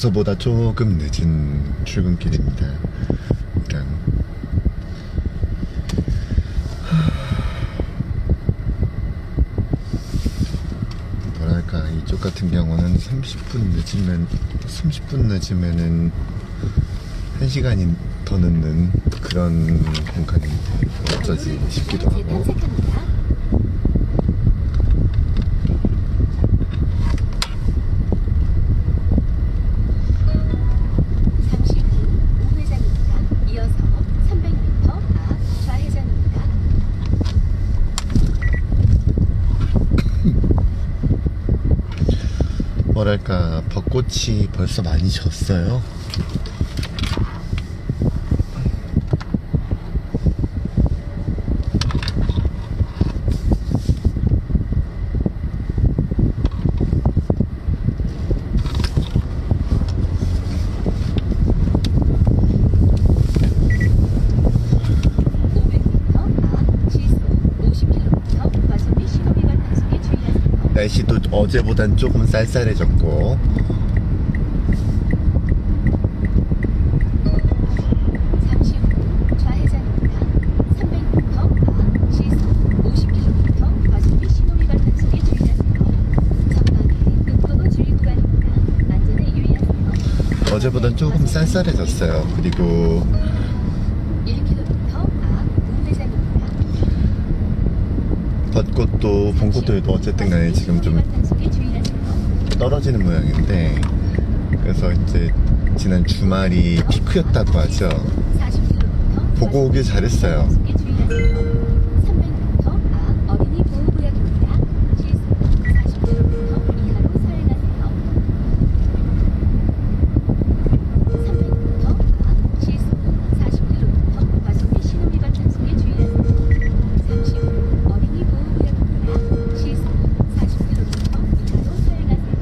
평소보다 조금 늦은 출근길입니다. 일단 뭐랄까, 이쪽 같은 경우는 30분 늦으면은 1시간이 더 늦는 그런 공간인데 어쩌지 싶기도 하고. 뭐랄까, 벚꽃이 벌써 많이 졌어요. 날씨도 어제보단 조금 쌀쌀해졌고, 잠시 후 좌회전입니다. 300m 앞 시속 50km 과속 및 신호위반 단속에 주의하세요. 전방에 급도로 주의 구간입니다. 안전에 유의하세요. 어제보단 조금 쌀쌀해졌어요. 그리고 1km 앞 우회전입니다. 벚꽃도 봄꽃도 어쨌든 간에 지금 좀 떨어지는 모양인데, 그래서 이제 지난 주말이 피크였다고 하죠. 보고 오길 잘했어요. 300m 앞 어린이 보호구역입니다. 시속 40km 이하로 서행하세요. 300m 앞 시속 40km 과속 및 신호위반 단속에 주의하세요. 잠시 후 어린이 보호구역입니다. 시속 40km 이하로 서행하세요.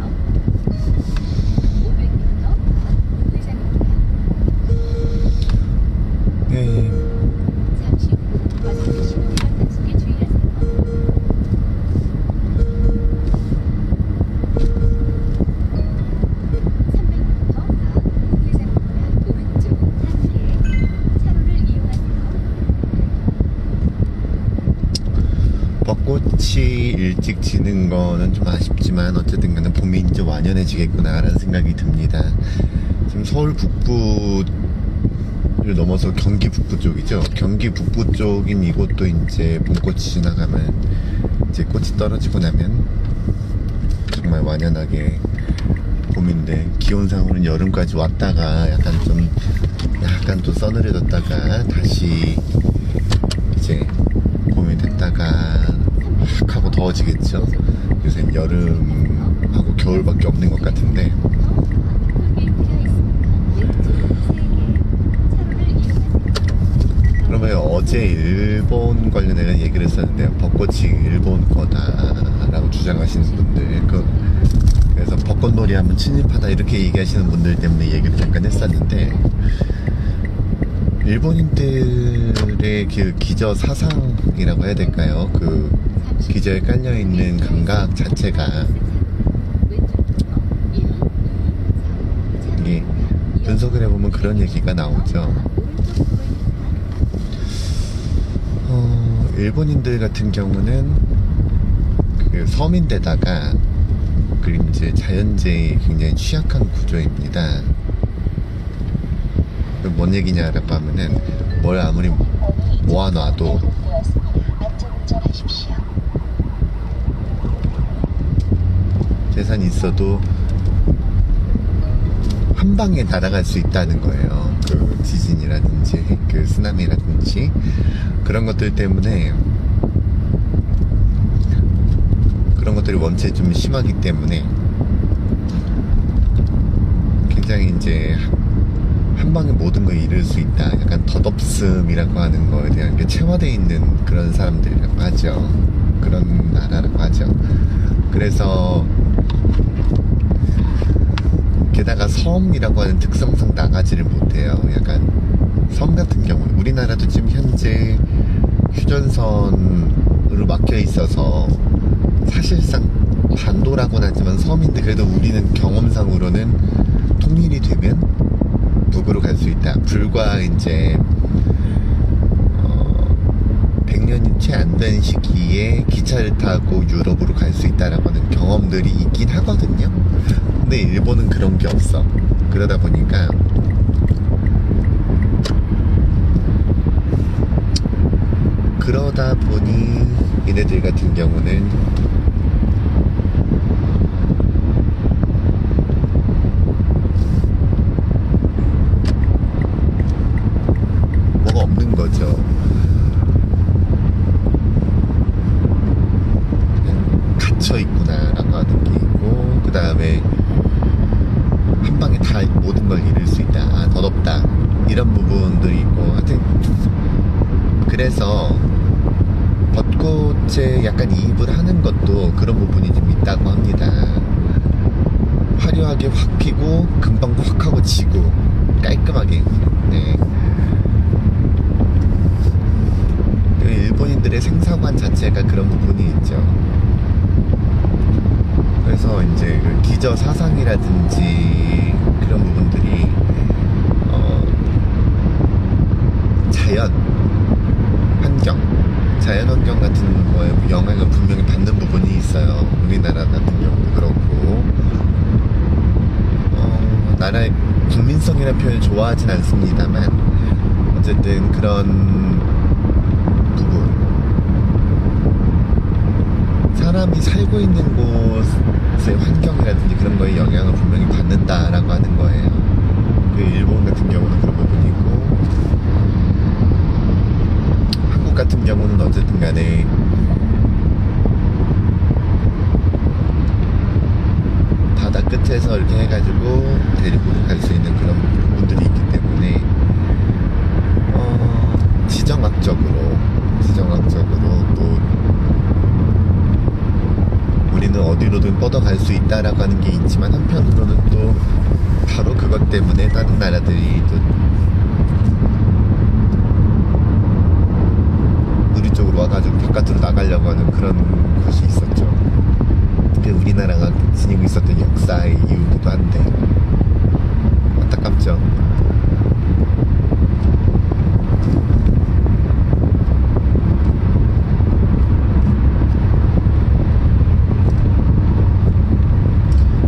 500m 앞 우회전입니다. 네. 잠시 후 과속 및 신호위반 단속에 주의하세요. 300m 앞 우회전입니다. 오른쪽 한개 차로를 이용하세요. 벚꽃이 일찍 지는 거는 좀 아쉽지만 어쨌든 간에 봄이 이제 완연해지겠구나 라는 생각이 듭니다. 지금 서울 북부를 넘어서 경기 북부 쪽이죠. 경기 북부 쪽인 이곳도 이제 봄꽃이 지나가면, 이제 꽃이 떨어지고 나면 정말 완연하게 봄인데, 기온상으로는 여름까지 왔다가 약간 또 서늘해졌다가 다시 이제 봄이 됐다가 확 하고 더워지겠죠. 요새는 여름하고 겨울밖에 없는 것 같은데, 그러면 어제 일본 관련해 얘기를 했었는데요. 벚꽃이 일본 거다라고 주장하시는 분들, 그래서 벚꽃놀이 하면 친일파다 이렇게 얘기하시는 분들 때문에 얘기를 잠깐 했었는데, 일본인들의 그 기저 사상이라고 해야 될까요? 그 기저에 깔려있는 감각 자체가, 이게 분석을 해보면 그런 얘기가 나오죠. 일본인들 같은 경우는 그 섬인데다가 그리고 이제 자연재해에 굉장히 취약한 구조입니다. 뭔 얘기냐라고 하면은, 뭘 아무리 모아놔도 재산이 있어도 한 방에 날아갈 수 있다는 거예요. 그 지진이라든지 그 쓰나미라든지 그런 것들 때문에, 그런 것들이 원체 좀 심하기 때문에 굉장히 이제 한 방에 모든 걸 잃을 수 있다. 약간 덧없음이라고 하는 거에 대한 게 체화되어 있는 그런 사람들이라고 하죠. 그런 나라라고 하죠. 그래서 게다가 섬이라고 하는 특성상 나가지를 못해요. 약간 섬 같은 경우는 우리나라도 지금 현재 휴전선으로 막혀 있어서 사실상 반도라고는 하지만 섬인데, 그래도 우리는 경험상으로는 평일이 되면 북으로 갈 수 있다. 불과 이제 100년이 채 안 된 시기에 기차를 타고 유럽으로 갈 수 있다라고 하는 경험들이 있긴 하거든요. 근데 일본은 그런 게 없어. 그러다 보니까 얘네들 같은 경우는 뭐가 없는 거죠. 그냥 갇혀있구나라고 하는 게 있고, 그 다음에 한 방에 다 모든 걸 잃을 수 있다. 아, 더럽다. 이런 부분들이 있고, 하여튼 그래서 벚꽃에 약간 이입을 하는 것도 그런 부분이 좀 있다고 합니다. 화려하게 확 피고 금방 확 하고 지고 깔끔하게. 네. 일본인들의 생사관 자체가 그런 부분이 있죠. 그래서 이제 그 기저 사상이라든지 그런 부분들이 자연 환경 같은 거에 영향을 분명히 받는 부분이 있어요. 우리나라 같은 경우도 그렇고, 나라의 국민성이라는 표현을 좋아하진 않습니다만, 어쨌든 그런 부분, 사람이 살고 있는 곳의 환경이라든지 그런 거에 영향을 분명히 받는다라고 하는 거예요. 그 일본 같은 경우는 그런 부분이 있고, 같은 경우는 어쨌든 간에 바다 끝에서 이렇게 해가지고 데리고 갈 수 있는 그런 부분들이 있기 때문에 지정학적으로 또 우리는 어디로든 뻗어갈 수 있다라고 하는 게 있지만, 한편으로는 또 바로 그것 때문에 다른 나라들이 또 쪽으로 와가지고 바깥으로 나가려고 하는 그런 것이 있었죠. 그게 우리나라가 지니고 있었던 역사의 이유기도 한데 안타깝죠.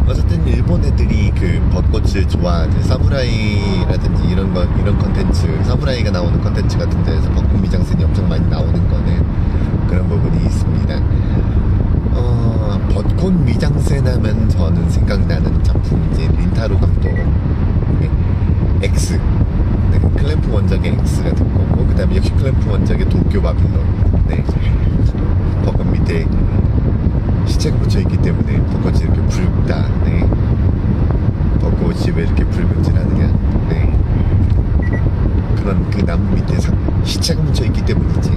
어쨌든 일본 애들이 그 벚꽃을 좋아하는 사무라이라든지 이런 컨텐츠, 사무라이가 나오는 컨텐츠 같은 데에서 벚꽃 미장센이 엄청 많이 나오는 거는 그런 부분이 있습니다. 벚꽃 미장센 하면 저는 생각나는 작품, 이제 린타로 감독 X, 네, 클램프 원작의 X 같은 거고, 그 다음에 역시 클램프 원작의 도쿄 바빌론. 네, 벚꽃 밑에 시체가 묻혀있기 때문에 벚꽃이 이렇게 붉다. 네. 벚꽃이 왜 이렇게 붉은지라느냐. 네. 그런 그 나무 밑에 시체가 묻혀있기 때문이지.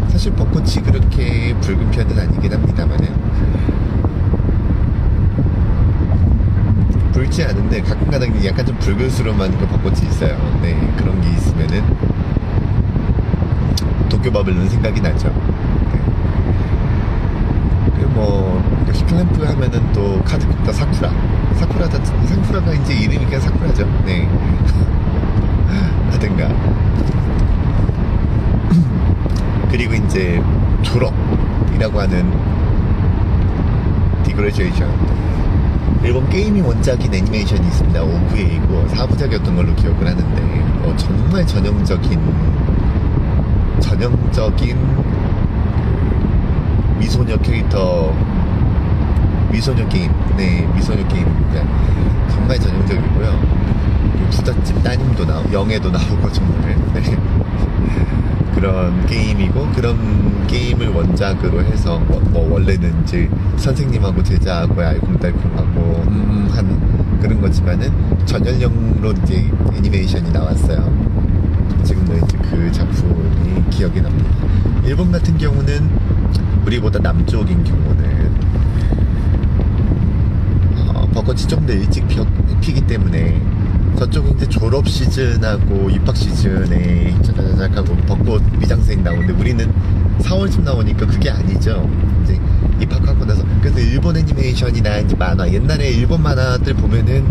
사실 벚꽃이 그렇게 붉은 편은 아니긴 합니다만은, 붉지 않은데 가끔가다 약간 좀 붉은스러운 그 벚꽃이 있어요. 네. 그런 게 있으면은 도쿄 바빌론 생각이 나죠. 역시 클램프 하면은 또 카즈쿠타 사쿠라가 이제 이름이 그냥 사쿠라죠. 네. 하든가. 그리고 이제 졸업이라고 하는 디그레이션, 일본 게임이 원작인 애니메이션이 있습니다. OVA이고 4부작이었던 걸로 기억을 하는데, 정말 전형적인 미소녀 캐릭터, 미소녀 게임. 네, 미소녀 게임입니다. 정말 전형적이고요. 부잣집 따님도 영애도 나오고, 정말. 네. 그런 게임이고, 그런 게임을 원작으로 해서, 원래는 이제 선생님하고 제자하고 알콩달콩하고, 한 그런 거지만은, 전연령으로 이제 애니메이션이 나왔어요. 지금도 이제 그 작품이 기억이 납니다. 일본 같은 경우는, 우리보다 남쪽인 경우는 벚꽃이 좀 더 일찍 피기 때문에 저쪽은 이제 졸업 시즌하고 입학 시즌에 짜자자작 하고 벚꽃 미장센이 나오는데, 우리는 4월쯤 나오니까 그게 아니죠. 이제 입학하고 나서. 그래서 일본 애니메이션이나 이제 만화, 옛날에 일본 만화들 보면은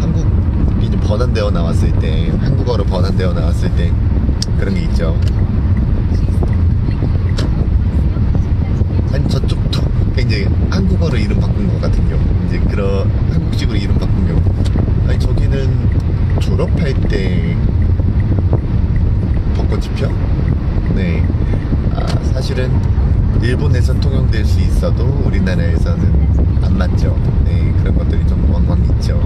한국이 좀 번안되어 나왔을 때, 한국어로 번안되어 나왔을 때 그런 게 있죠. 아니 저쪽도 이제 한국어로 이름 바꾼 것 같은 경우, 이제 그런 한국식으로 이름 바꾼 경우, 아니 저기는 졸업할 때 벚꽃이 펴? 네. 사실은 일본에선 통용될 수 있어도 우리나라에서는 안 맞죠. 네, 그런 것들이 좀 왕왕 있죠.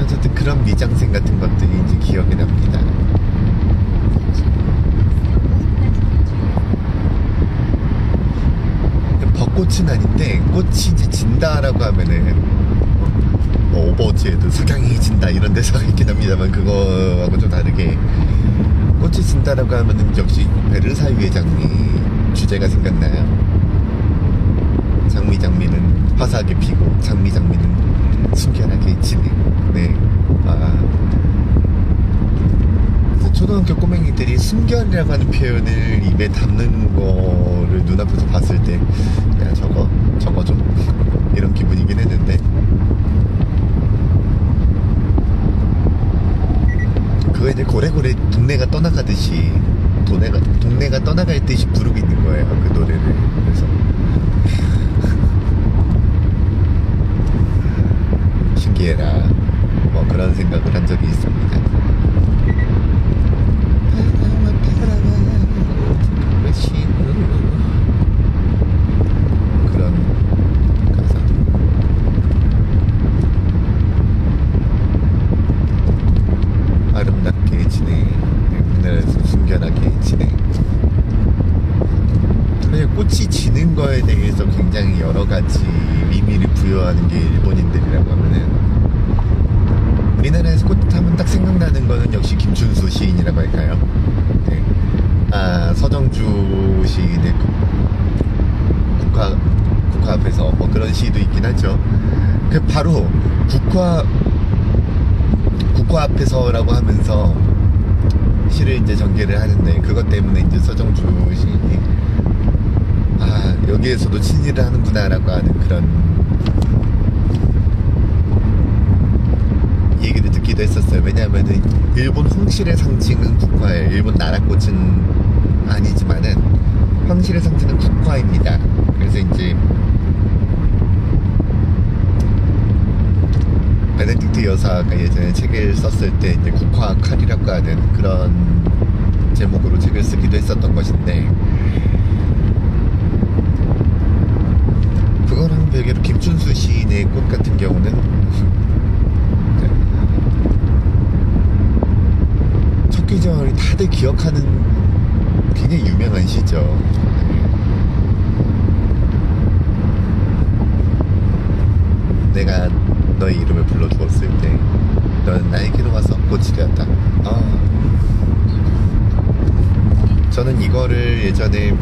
어쨌든 그런 미장센 같은 것들이 이제 기억이 납니다. 벚꽃은 아닌데 꽃이 이제 진다라고 하면은 오버워치에도 석양이 진다 이런 데서 있긴 합니다만, 그거하고 좀 다르게 꽃이 진다라고 하면은 역시 베르사유의 장미 주제가 생각나요. 장미는 화사하게 피고 장미는 순결하게 지네. 네. 그래서 초등학교 꼬맹이들이 순결이라고 하는 표현을 입에 담는 거를 눈앞에서 봤을 때, 야 저거 좀 이런 기분이긴 했는데, 그거 이제 고래고래 동네가 떠나가듯이 동네가 떠나갈 듯이 부르고 있는 거예요, 그 노래를. 그래서 신기해라, 뭐 그런 생각을 한 적이 있습니다. 그런 가사. 아름답게 지내, 우리나라에서 순결하게 지내. 꽃이 지는 거에 대해서 굉장히 여러 가지 의미를 부여하는 게 일본인들이라고 하면은, 우리나라에서 꽃 하면 딱 생각나는 거는 역시 김춘수 시인이라고 할까요? 네. 서정주 시인의 국화 앞에서 뭐 그런 시도 있긴 하죠. 그 바로 국화 앞에서라고 하면서 시를 이제 전개를 하는데, 그것 때문에 이제 서정주 시인이 여기에서도 친일을 하는구나라고 하는 그런 얘기를 듣기도 했었어요. 왜냐하면은 일본 황실의 상징은 국화예요. 일본 나라꽃은 아니지만은 황실의 상징은 국화입니다. 그래서 이제 베네딕트 여사가 예전에 책을 썼을 때 이제 국화 칼이라고 하는 그런 제목으로 책을 쓰기도 했었던 것인데, 그거랑 별개로 김춘수 시인의 꽃 같은 경우는 첫 계절이 다들 기억하는 굉장히 유명한 시죠. 내가 너의 이름을 불러주었을 때 너는 나에게로 와서 꽃이 되었다. 저는 이거를 예전에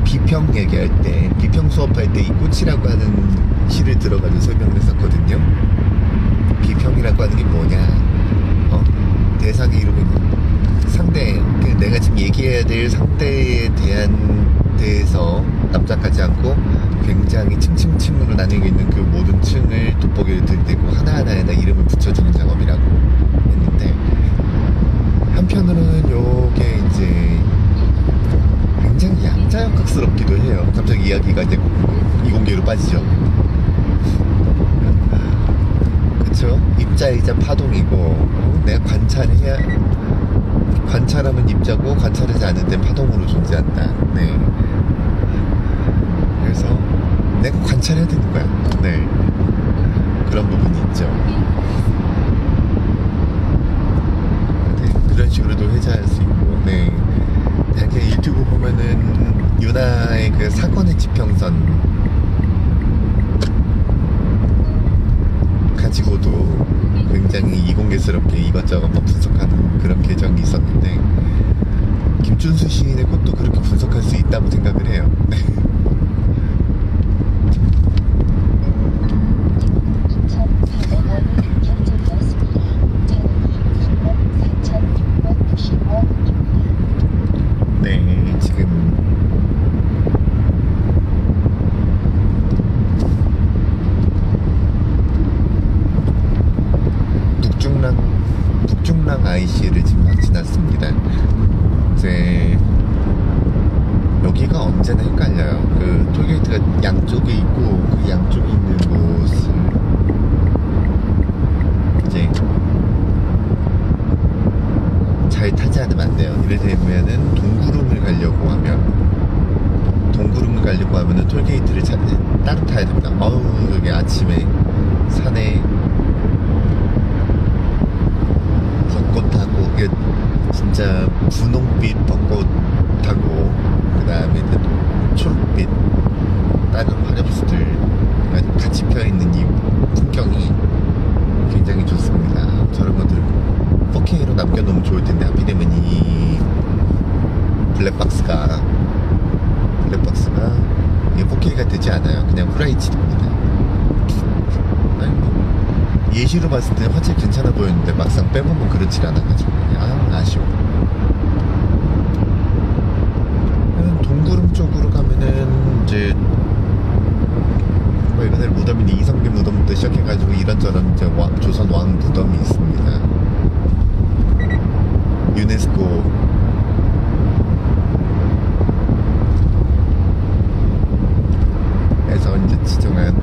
비평 얘기할 때, 비평 수업할 때 이 꽃이라고 하는 시를 들어가지고 설명을 했었거든요. 비평이라고 하는 게 뭐냐, 대상의 이름은 상대, 내가 지금 얘기해야 될 상대에 대해서 납작하지 않고 굉장히 층층층으로 나뉘고 있는 그 모든 층을 돋보기를 들이대고 하나하나에다 이름을 붙여주는 작업이라고 했는데, 한편으로는 요게 이제 굉장히 양자역학스럽기도 해요. 갑자기 이야기가 이제 이공계로 빠지죠. 그쵸? 입자이자 파동이고, 내가 관찰하면 입자고 관찰하지 않는 데는 파동으로 존재한다. 네. 그래서 내가 관찰해야 되는 거야. 네. 그런 부분이 있죠. 네. 그런 식으로도 회자할 수 있고, 네. 이렇게 유튜브 보면은 유나의 그 사건의 지평선 가지고도 굉장히 이공계스럽게 이것저것 막 분석하는 그런 계정이 있었는데, 김준수 시인의 꽃도 그렇게 분석할 수 있다고 생각을 해요. 네. 결정되었습니다. 차량이 4,695 이제 여기가 언제나 헷갈려요. 그 톨게이트가 양쪽에 있고 그 양쪽에 있는 곳을 이제 잘 타지 않으면 안 돼요. 이를테면은 동구릉을 가려고 하면은 톨게이트를 따로 타야 됩니다. 어우, 여기 아침에 산에 벚꽃 타고, 이게 진짜 분홍빛 벚꽃 타고, 그 다음에 초록빛 다른 화렵수들 같이 펴있는 이 풍경이 굉장히 좋습니다. 저런 것들 4K로 남겨놓으면 좋을 텐데, 하필이면 이 블랙박스가 이게 4K가 되지 않아요. 그냥 FHD입니다. 예시로 봤을 때 화질 괜찮아 보였는데 막상 빼보면 그렇지 않아가지고 아쉬워. 동구릉 쪽으로 가면은 이제 뭐 옛날 무덤인데 이성계 무덤부터 시작해가지고 이런저런 이제 조선 왕 무덤이 있습니다. 유네스코 에서 이제 지정한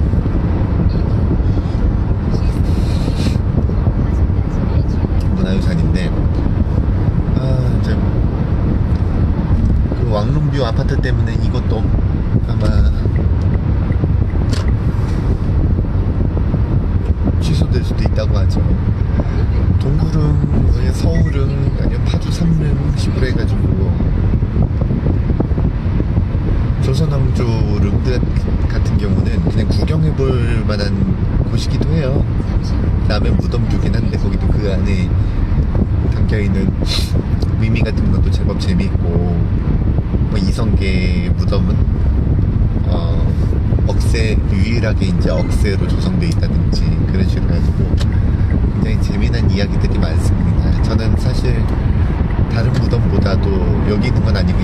문화유산인데, 이제 그 왕릉뷰 아파트 때문에 이것도 아마 취소될 수도 있다고 하죠. 동구릉, 서울릉, 아니면 파주 3릉 식으로 해가지고 조선왕조 릉 같은 경우는 그냥 구경해볼 만한 곳이기도 해요. 그 다음에 무덤뷰긴 한데 거기도 그 안에 담겨있는 의미 같은 것도 제법 재밌고, 뭐 이성계 무덤은 유일하게 이제 억새로 조성되어 있다든지 그런 식으로 해가지고 굉장히 재미난 이야기들이 많습니다. 저는 사실 다른 무덤보다도 여기 있는 건 아니고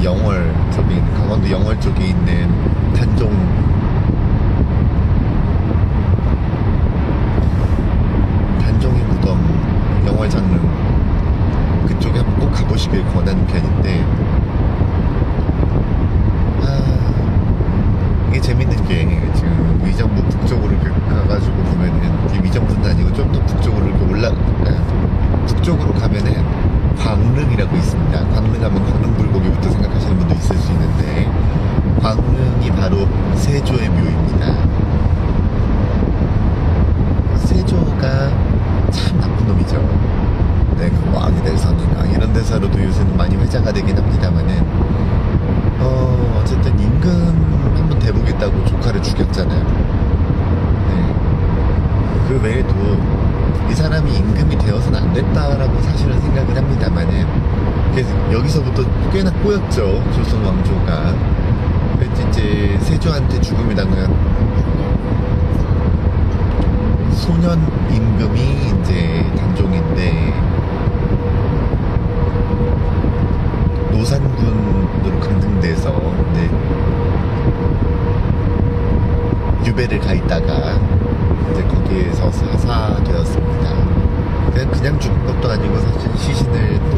강원도 영월 쪽에 있는 단종의 무덤, 영월 장릉 그쪽에 한번 꼭 가보시길 권하는 편인데, 이게 재밌는 게 지금 위정부 북쪽으로 가가지고 보면은 위정부는 아니고 좀 더 북쪽으로 북쪽으로 가면은 광릉이라고 있습니다. 광릉하면 광릉불고기부터 생각하시는 분도 있을 수 있는데, 광릉이 바로 세조의 묘입니다. 세조가 참 나쁜 놈이죠. 네, 그 왕이 될 선인가 이런 대사로도 요새는 많이 회자가 되긴 합니다만은, 어쨌든 임금 한번 대보겠다고 조카를 죽였잖아요. 네. 그 외에도 이 사람이 임금이 되어서는 안 됐다라고 사실은 생각을 합니다만은, 그래서 여기서부터 꽤나 꼬였죠, 조선 왕조가. 그래서 이제 세조한테 죽음을 당한 소년 임금이 이제 단종인데, 노산군으로 강등돼서 유배를 가 있다가 이제 거기에서 사사되었습니다. 그냥 죽은 것도 아니고 사실 시신을 또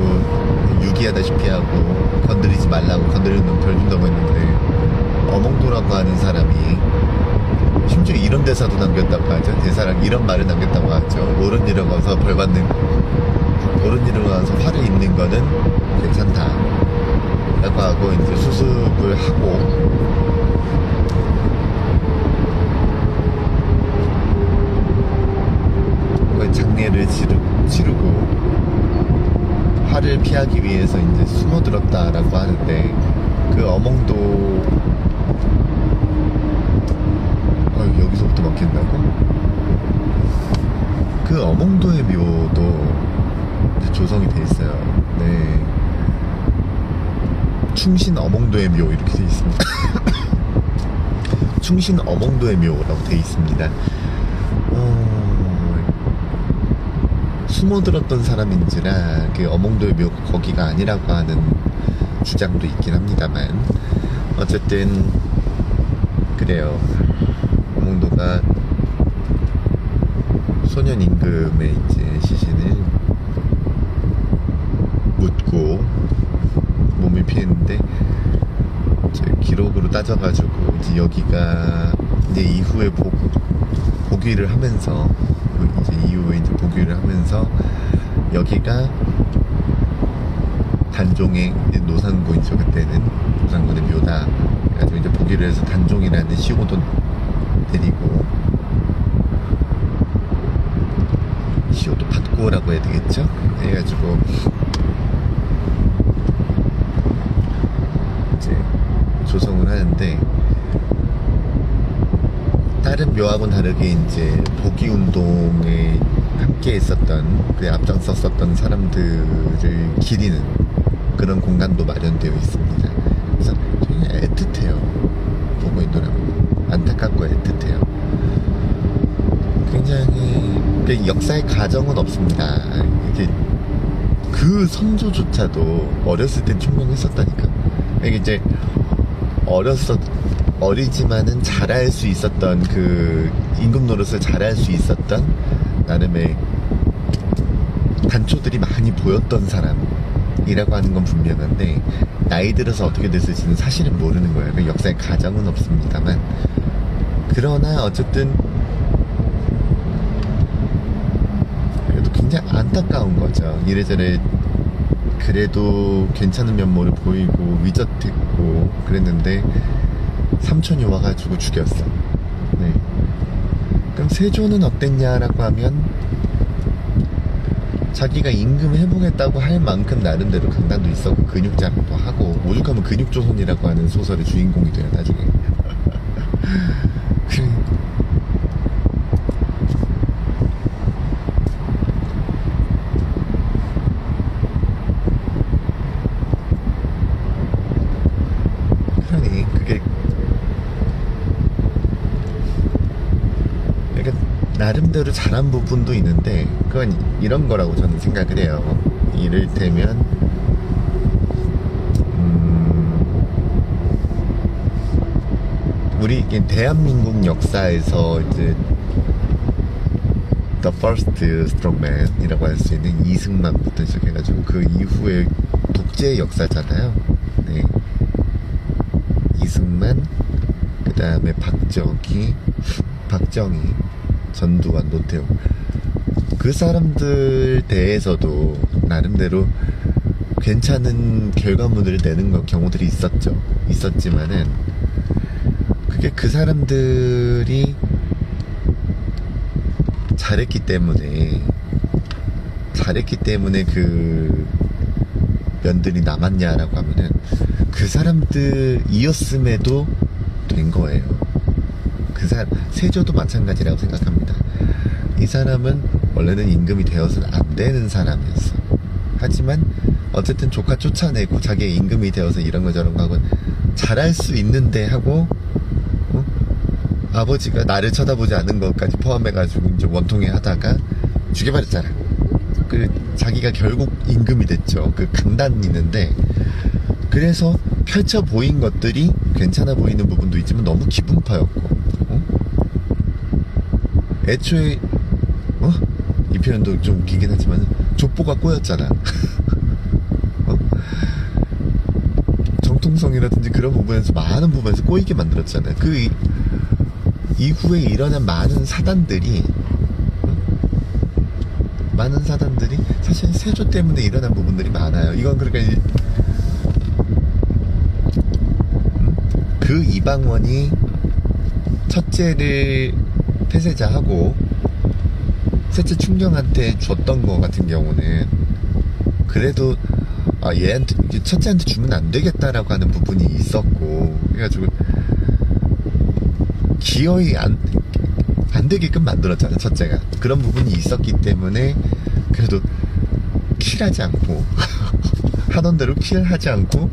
유기하다시피 하고 건드리지 말라고 건드리는 벌 준다고 했는데, 어몽도라고 하는 사람이 심지어 이런 대사도 남겼다고 하죠. 대사랑 이런 말을 남겼다고 하죠. 옳은 일을 가서 옳은 일을 가서 화를 입는 거는 괜찮다 라고 하고 이제 수습을 하고, 장례를 치르고 화를 피하기 위해서 이제 숨어들었다라고 하는데, 그 어몽도 여기서부터 막힌다고? 그 어몽도의 묘도 이제 조성이 돼 있어요. 네, 충신 어몽도의 묘 이렇게 돼 있습니다. 충신 어몽도의 묘라고 돼 있습니다. 숨어들었던 사람인지라 그 어몽도의 묘 거기가 아니라고 하는 주장도 있긴 합니다만, 어쨌든 그래요. 어몽도가 소년 임금의 이제 시신을 묻고 몸을 죽음을 피했는데 이제 기록으로 따져가지고 이제 여기가 이제 이후에 복위를 하면서 이제 이후에 이제 복위를 하면서 여기가 단종의 노산군이죠. 그때는 노산군의 묘다. 그래가지고 이제 복위를 해서 단종이라는 시호도 내리고, 시호도 받고라고 해야 되겠죠. 해가지고 이제 조성을 하는데, 다른 묘하고는 다르게 이제 복위 운동에 함께 있었던, 그에 앞장섰었던 사람들을 기리는 그런 공간도 마련되어 있습니다. 그래서 되게 애틋해요. 보고 있더라고요. 안타깝고 애틋해요. 굉장히 역사의 가정은 없습니다. 이게 그 선조조차도 어렸을 땐 총명했었다니까. 이게 이제 어리지만은 잘할 수 있었던, 그 임금 노릇을 잘할 수 있었던 나름의 단초들이 많이 보였던 사람이라고 하는 건 분명한데, 나이 들어서 어떻게 됐을지는 사실은 모르는 거예요. 그 역사의 가정은 없습니다만, 그러나 어쨌든 그래도 굉장히 안타까운 거죠. 이래저래 그래도 괜찮은 면모를 보이고 위젓했고 그랬는데 삼촌이 와가지고 죽였어. 네. 그럼 세조는 어땠냐라고 하면, 자기가 임금 해보겠다고 할 만큼 나름대로 강단도 있었고 근육 자랑도 하고, 오죽하면 근육조선이라고 하는 소설의 주인공이 돼요 나중에. 그러니 그게 나름대로 잘한 부분도 있는데, 그건 이런 거라고 저는 생각을 해요. 이를테면 우리 대한민국 역사에서 이제 The First Strongman이라고 할 수 있는 이승만부터 시작해가지고 그 이후에 독재의 역사잖아요. 네. 이승만, 그 다음에 박정희, 전두환, 노태우, 그 사람들 대해서도 나름대로 괜찮은 결과물을 내는 경우들이 있었지만은, 그게 그 사람들이 잘했기 때문에 그 면들이 남았냐라고 하면은, 그 사람들이었음에도 된 거예요. 세조도 마찬가지라고 생각합니다. 이 사람은 원래는 임금이 되어서는 안 되는 사람이었어. 하지만 어쨌든 조카 쫓아내고 자기의 임금이 되어서 이런 거 저런 거 하고 잘할 수 있는데 하고, 아버지가 나를 쳐다보지 않은 것까지 포함해가지고 이제 원통해 하다가 죽여버렸잖아. 자기가 결국 임금이 됐죠. 그 강단이 있는데, 그래서 펼쳐 보인 것들이 괜찮아 보이는 부분도 있지만 너무 기분파였고, 애초에 이 표현도 좀 웃기긴 하지만 족보가 꼬였잖아. 정통성이라든지 그런 부분에서, 많은 부분에서 꼬이게 만들었잖아. 그 이후에 일어난 많은 사단들이 사실 세조 때문에 일어난 부분들이 많아요. 이건 그러니까 그 이방원이 첫째를 폐쇄자하고 셋째 충정한테 줬던 거 같은 경우는 그래도 얘한테, 첫째한테 주면 안 되겠다라고 하는 부분이 있었고, 그래가지고 기어이 안 되게끔 만들었잖아, 첫째가. 그런 부분이 있었기 때문에 그래도 킬하지 않고 하던 대로 킬하지 않고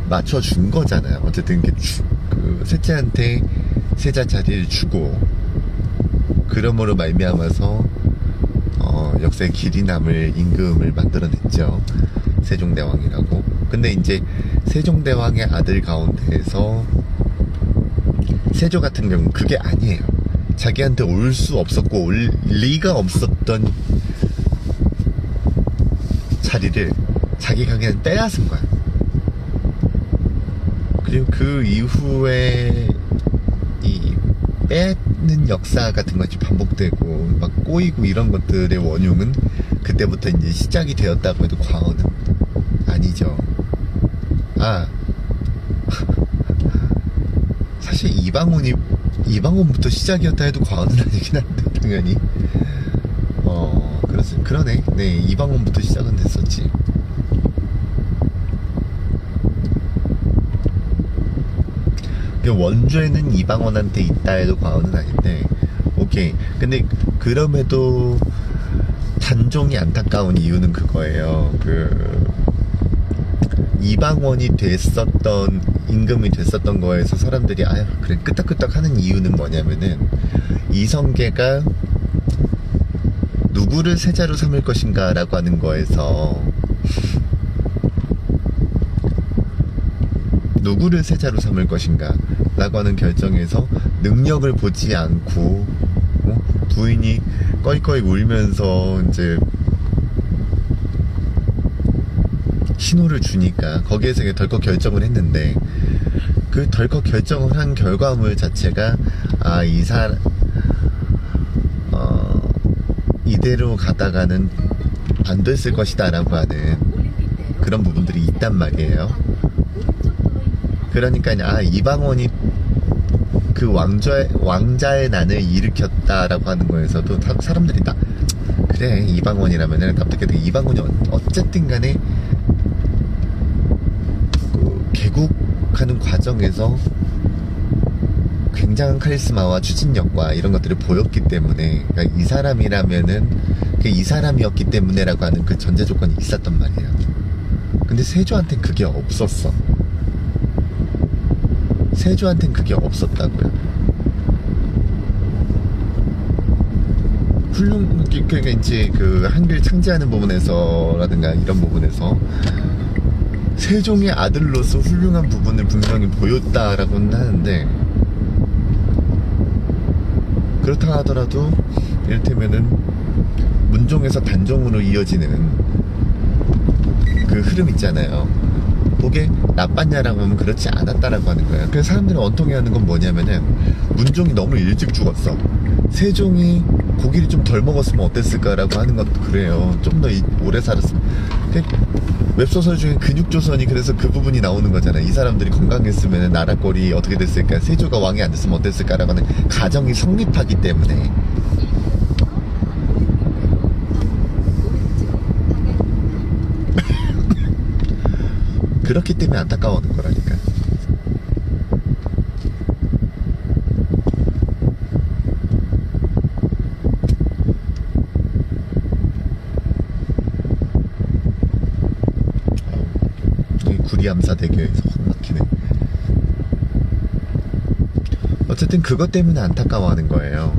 맞춰준 거잖아요. 어쨌든 그 셋째한테 세자 자리를 주고, 그러므로 말미암아서 역사의 길이 남을 임금을 만들어냈죠. 세종대왕이라고. 근데 이제 세종대왕의 아들 가운데에서 세조 같은 경우는 그게 아니에요. 자기한테 올 수 없었고 올 리가 없었던 자리를 자기가 그냥 빼앗은 거야. 그리고 그 이후에 이 빼는 역사 같은 것이 반복되고 막 꼬이고 이런 것들의 원흉은 그때부터 이제 시작이 되었다고 해도 과언은 아니죠. 사실 이방원부터 시작이었다 해도 과언은 아니긴 한데 당연히 그러네. 네, 이방원부터 시작은 됐었지. 원죄는 이방원한테 있다 해도 과언은 아닌데, 오케이. 근데 그럼에도 단종이 안타까운 이유는 그거예요. 이방원이 됐었던, 임금이 됐었던 거에서 사람들이 아유 그래 끄떡끄떡 하는 이유는 뭐냐면은 이성계가 누구를 세자로 삼을 것인가 라고 하는 거에서 누구를 세자로 삼을 것인가 라고 하는 결정에서 능력을 보지 않고 부인이 꺼이꺼이 울면서 이제 신호를 주니까 거기에서 덜컥 결정을 했는데, 그 덜컥 결정을 한 결과물 자체가 이대로 가다가는 안 됐을 것이다 라고 하는 그런 부분들이 있단 말이에요. 그러니까 이방원이 그 왕자의 난을 일으켰다라고 하는 거에서도 사람들이 다 그래 이방원이라면은 납득해도 이방원이 어쨌든 간에 개국하는 과정에서 굉장한 카리스마와 추진력과 이런 것들을 보였기 때문에, 그러니까 이 사람이라면은 이 사람이었기 때문에라고 하는 그 전제 조건이 있었단 말이에요. 근데 세조한텐 그게 없었어. 세조한텐 그게 없었다고요. 그러니까 이제 그 한글 창제하는 부분에서라든가 이런 부분에서 세종의 아들로서 훌륭한 부분을 분명히 보였다라고는 하는데, 그렇다 하더라도 이를테면은 문종에서 단종으로 이어지는 그 흐름 있잖아요. 그게 나빴냐라고 하면 그렇지 않았다라고 하는 거예요. 그래서 사람들이 원통해하는 건 뭐냐면은 문종이 너무 일찍 죽었어, 세종이 고기를 좀 덜 먹었으면 어땠을까라고 하는 것도 그래요. 좀 더 오래 살았으면. 웹소설 중에 근육조선이 그래서 그 부분이 나오는 거잖아. 이 사람들이 건강했으면 나라 꼴이 어떻게 됐을까, 세조가 왕이 안 됐으면 어땠을까라고 하는 가정이 성립하기 때문에. 그렇기 때문에 안타까워하는 거라니까. 구리암사대교에서 확 막히네. 어쨌든 그것 때문에 안타까워하는 거예요.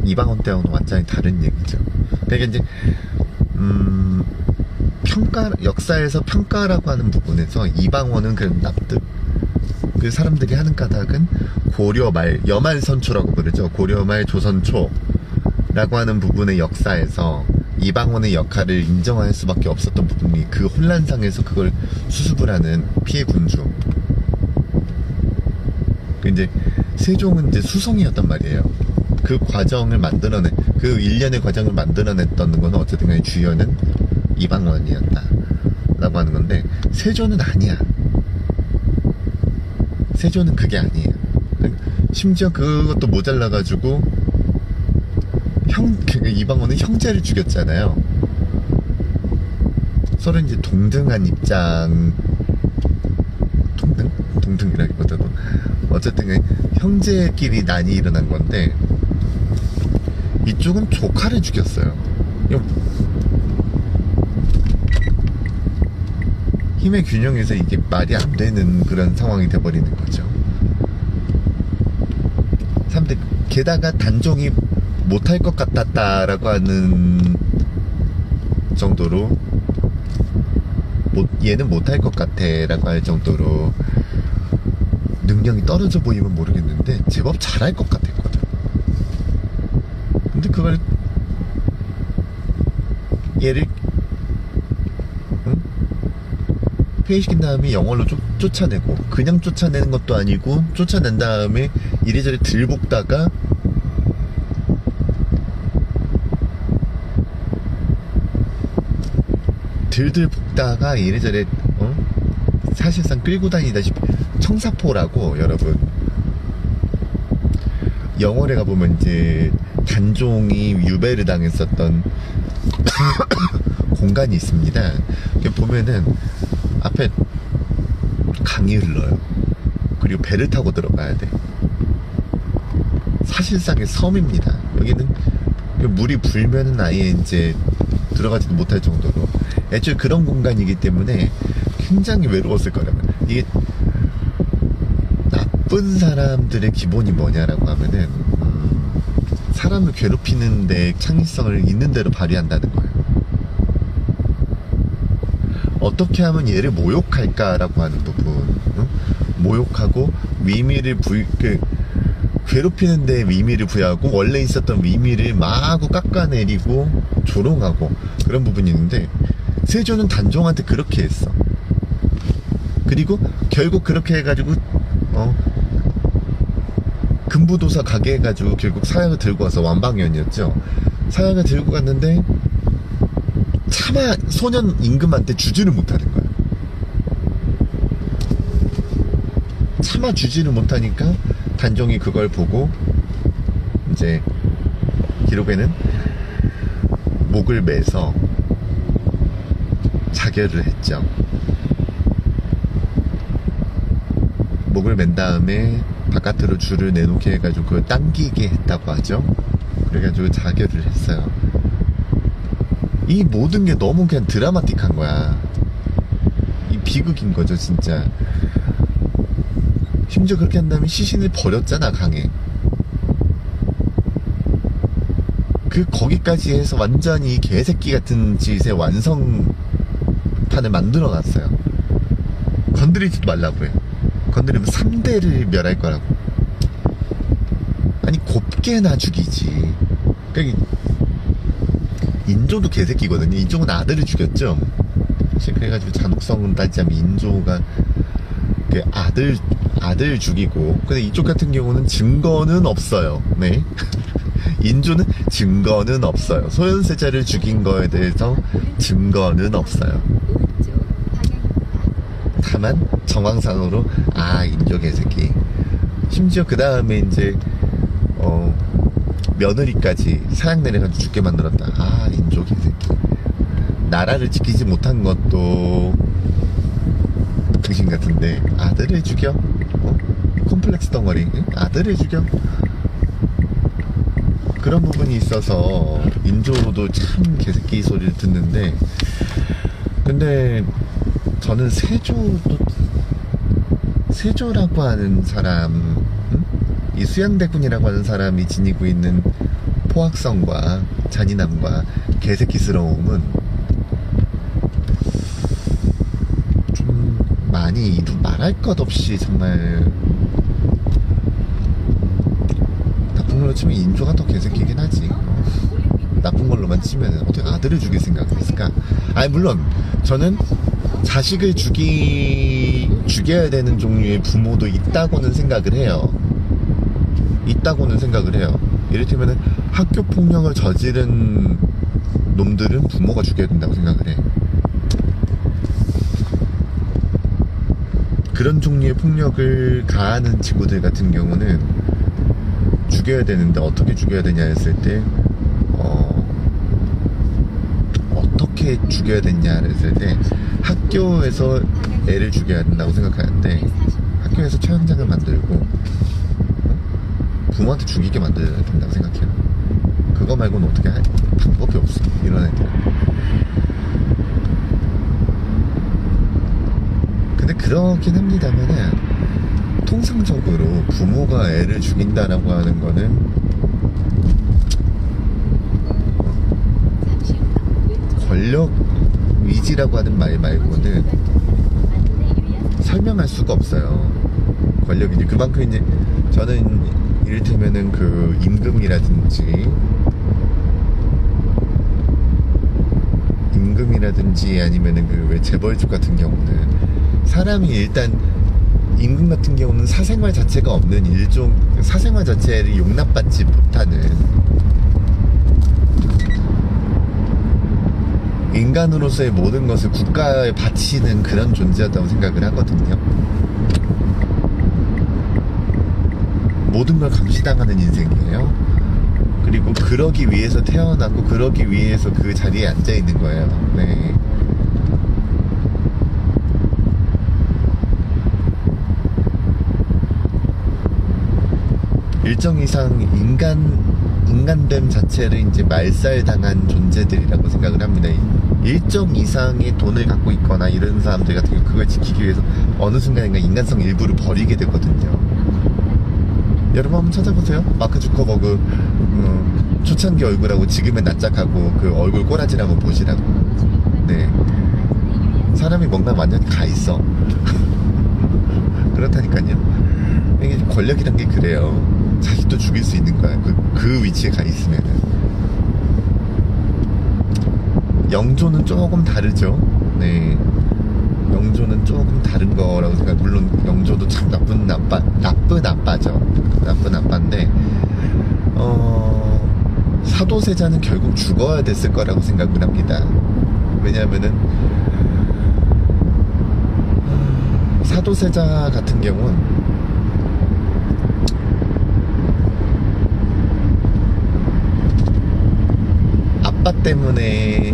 이방원 때와는 완전히 다른 얘기죠. 그러니까 이제 역사에서 평가라고 하는 부분에서 이방원은 그 사람들이 하는 까닭은 고려말 여말선초라고 부르죠. 고려말 조선초라고 하는 부분의 역사에서 이방원의 역할을 인정할 수밖에 없었던 부분이 그 혼란상에서 그걸 수습을 하는 피해 군주. 이제 세종은 이제 수성이었단 말이에요. 그 과정을 그 일련의 과정을 만들어냈던 건 어쨌든 간에 주연은 이방원이었다 라고 하는 건데, 세조는 아니야. 세조는 그게 아니에요. 심지어 그것도 모자라가지고 이방원은 형제를 죽였잖아요. 서로 이제 동등한 입장, 동등이라기보다도 어쨌든 형제끼리 난이 일어난 건데, 이쪽은 조카를 죽였어요. 힘의 균형에서 이게 말이 안 되는 그런 상황이 돼버리는 거죠. 사람들 게다가 단종이 못할 것 같았다라고 하는 정도로, 얘는 못할 것 같아 라고 할 정도로 능력이 떨어져 보이면 모르겠는데 제법 잘할 것 같았거든. 근데 그걸 얘를 폐위시킨 다음에 영월로 쫓아내고, 그냥 쫓아내는 것도 아니고 쫓아낸 다음에 이리저리 들볶다가 들들 볶다가 이래저래 사실상 끌고 다니다시피 청사포라고, 여러분 영월에 가보면 이제 단종이 유배를 당했었던 공간이 있습니다. 이렇게 보면은 앞에 강이 흘러요. 그리고 배를 타고 들어가야 돼. 사실상의 섬입니다. 여기는 물이 불면은 아예 이제 들어가지도 못할 정도로 애초에 그런 공간이기 때문에 굉장히 외로웠을 거라면, 이게 나쁜 사람들의 기본이 뭐냐라고 하면은 사람을 괴롭히는데 창의성을 있는 대로 발휘한다는 거예요. 어떻게 하면 얘를 모욕할까라고 하는 부분, 모욕하고 위미를 괴롭히는데 위미를 부여하고 원래 있었던 위미를 마구 깎아내리고 조롱하고 그런 부분이 있는데, 세조는 단종한테 그렇게 했어. 그리고 결국 그렇게 해가지고 금부도사 가게 해가지고 결국 사약을 들고 와서, 완방연이었죠. 사약을 들고 갔는데 차마 소년 임금한테 주지를 못하는 거야. 차마 주지를 못하니까 단종이 그걸 보고 이제 기록에는 목을 매서 자결을 했죠. 목을 맨 다음에 바깥으로 줄을 내놓게 해가지고 그걸 당기게 했다고 하죠. 그래가지고 자결을 했어요. 이 모든 게 너무 그냥 드라마틱한 거야. 이 비극인 거죠, 진짜. 심지어 그렇게 한 다음에 시신을 버렸잖아, 강에. 거기까지 해서 완전히 개새끼 같은 짓의 완성판을 만들어 놨어요. 건드리지도 말라고 해요. 건드리면 3대를 멸할 거라고. 아니, 곱게나 죽이지. 그러니까 인조도 개새끼거든요. 인조는 아들을 죽였죠. 사실 그래가지고 잔혹성은 따지자면 인조가 그 아들 죽이고, 근데 이쪽 같은 경우는 증거는 없어요. 네. 인조는 증거는 없어요. 소현세자를 죽인 거에 대해서 증거는 없어요. 다만 정황상으로 인조 개새끼. 심지어 그 다음에 이제 며느리까지 사약 내려가지고 죽게 만들었다. 인조 개새끼. 나라를 지키지 못한 것도 등신 같은데 아들을 죽여? 콤플렉스 덩어리. 아들을 죽여? 그런 부분이 있어서 인조도 참 개새끼 소리를 듣는데, 근데 저는 세조라고 하는 사람, 이 수양대군이라고 하는 사람이 지니고 있는 포악성과 잔인함과 개새끼스러움은 좀 많이 말할 것 없이 정말, 나쁜 걸로 치면 인조가 더 개새끼긴 하지. 나쁜 걸로만 치면 어떻게 아들을 죽일 생각을 했을까? 물론 저는 자식을 죽여야 되는 종류의 부모도 있다고는 생각을 해요. 이를테면 학교 폭력을 저지른 놈들은 부모가 죽여야 된다고 생각을 해. 그런 종류의 폭력을 가하는 친구들 같은 경우는 죽여야 되는데 어떻게 죽여야 되냐 했을 때 어떻게 죽여야 되냐 했을 때 학교에서 애를 죽여야 된다고 생각하는데, 학교에서 처형장을 만들고 부모한테 죽이게 만들어야 된다고 생각해요. 그거 말고는 어떻게 할 방법이 없어, 이런 애들. 근데 그렇긴 합니다만은 통상적으로 부모가 애를 죽인다라고 하는 거는 권력 위지라고 하는 말 말고는 설명할 수가 없어요. 권력이지. 그만큼 이제 저는 이를테면은 그 임금이라든지 아니면은 그 왜 재벌집 같은 경우는 사람이 일단 임금 같은 경우는 사생활 자체가 없는 일종, 사생활 자체를 용납받지 못하는 인간으로서의 모든 것을 국가에 바치는 그런 존재였다고 생각을 하거든요. 모든 걸 감시당하는 인생이에요. 그리고 그러기 위해서 태어났고 그러기 위해서 그 자리에 앉아 있는 거예요. 네. 일정 이상 인간됨 자체를 이제 말살당한 존재들이라고 생각을 합니다. 일정 이상의 돈을 갖고 있거나 이런 사람들 같은 경우 그걸 지키기 위해서 어느 순간인가 인간성 일부를 버리게 되거든요. 여러분 한번 찾아보세요. 마크 주커버그 초창기 얼굴하고 지금의 낯짝하고 그 얼굴 꼬라지를 한번 보시라고. 네. 사람이 뭔가 완전히 가 있어. 그렇다니까요. 이게 권력이란 게 그래요. 자식도 죽일 수 있는 거야. 그 위치에 가 있으면은. 영조는 조금 다르죠. 네. 영조는 조금 다른 거라고 생각. 물론 영조도 참 나쁜 아빠죠. 나쁜 아빠인데 사도세자는 결국 죽어야 됐을 거라고 생각을 합니다. 왜냐하면은 사도세자 같은 경우는 아빠 때문에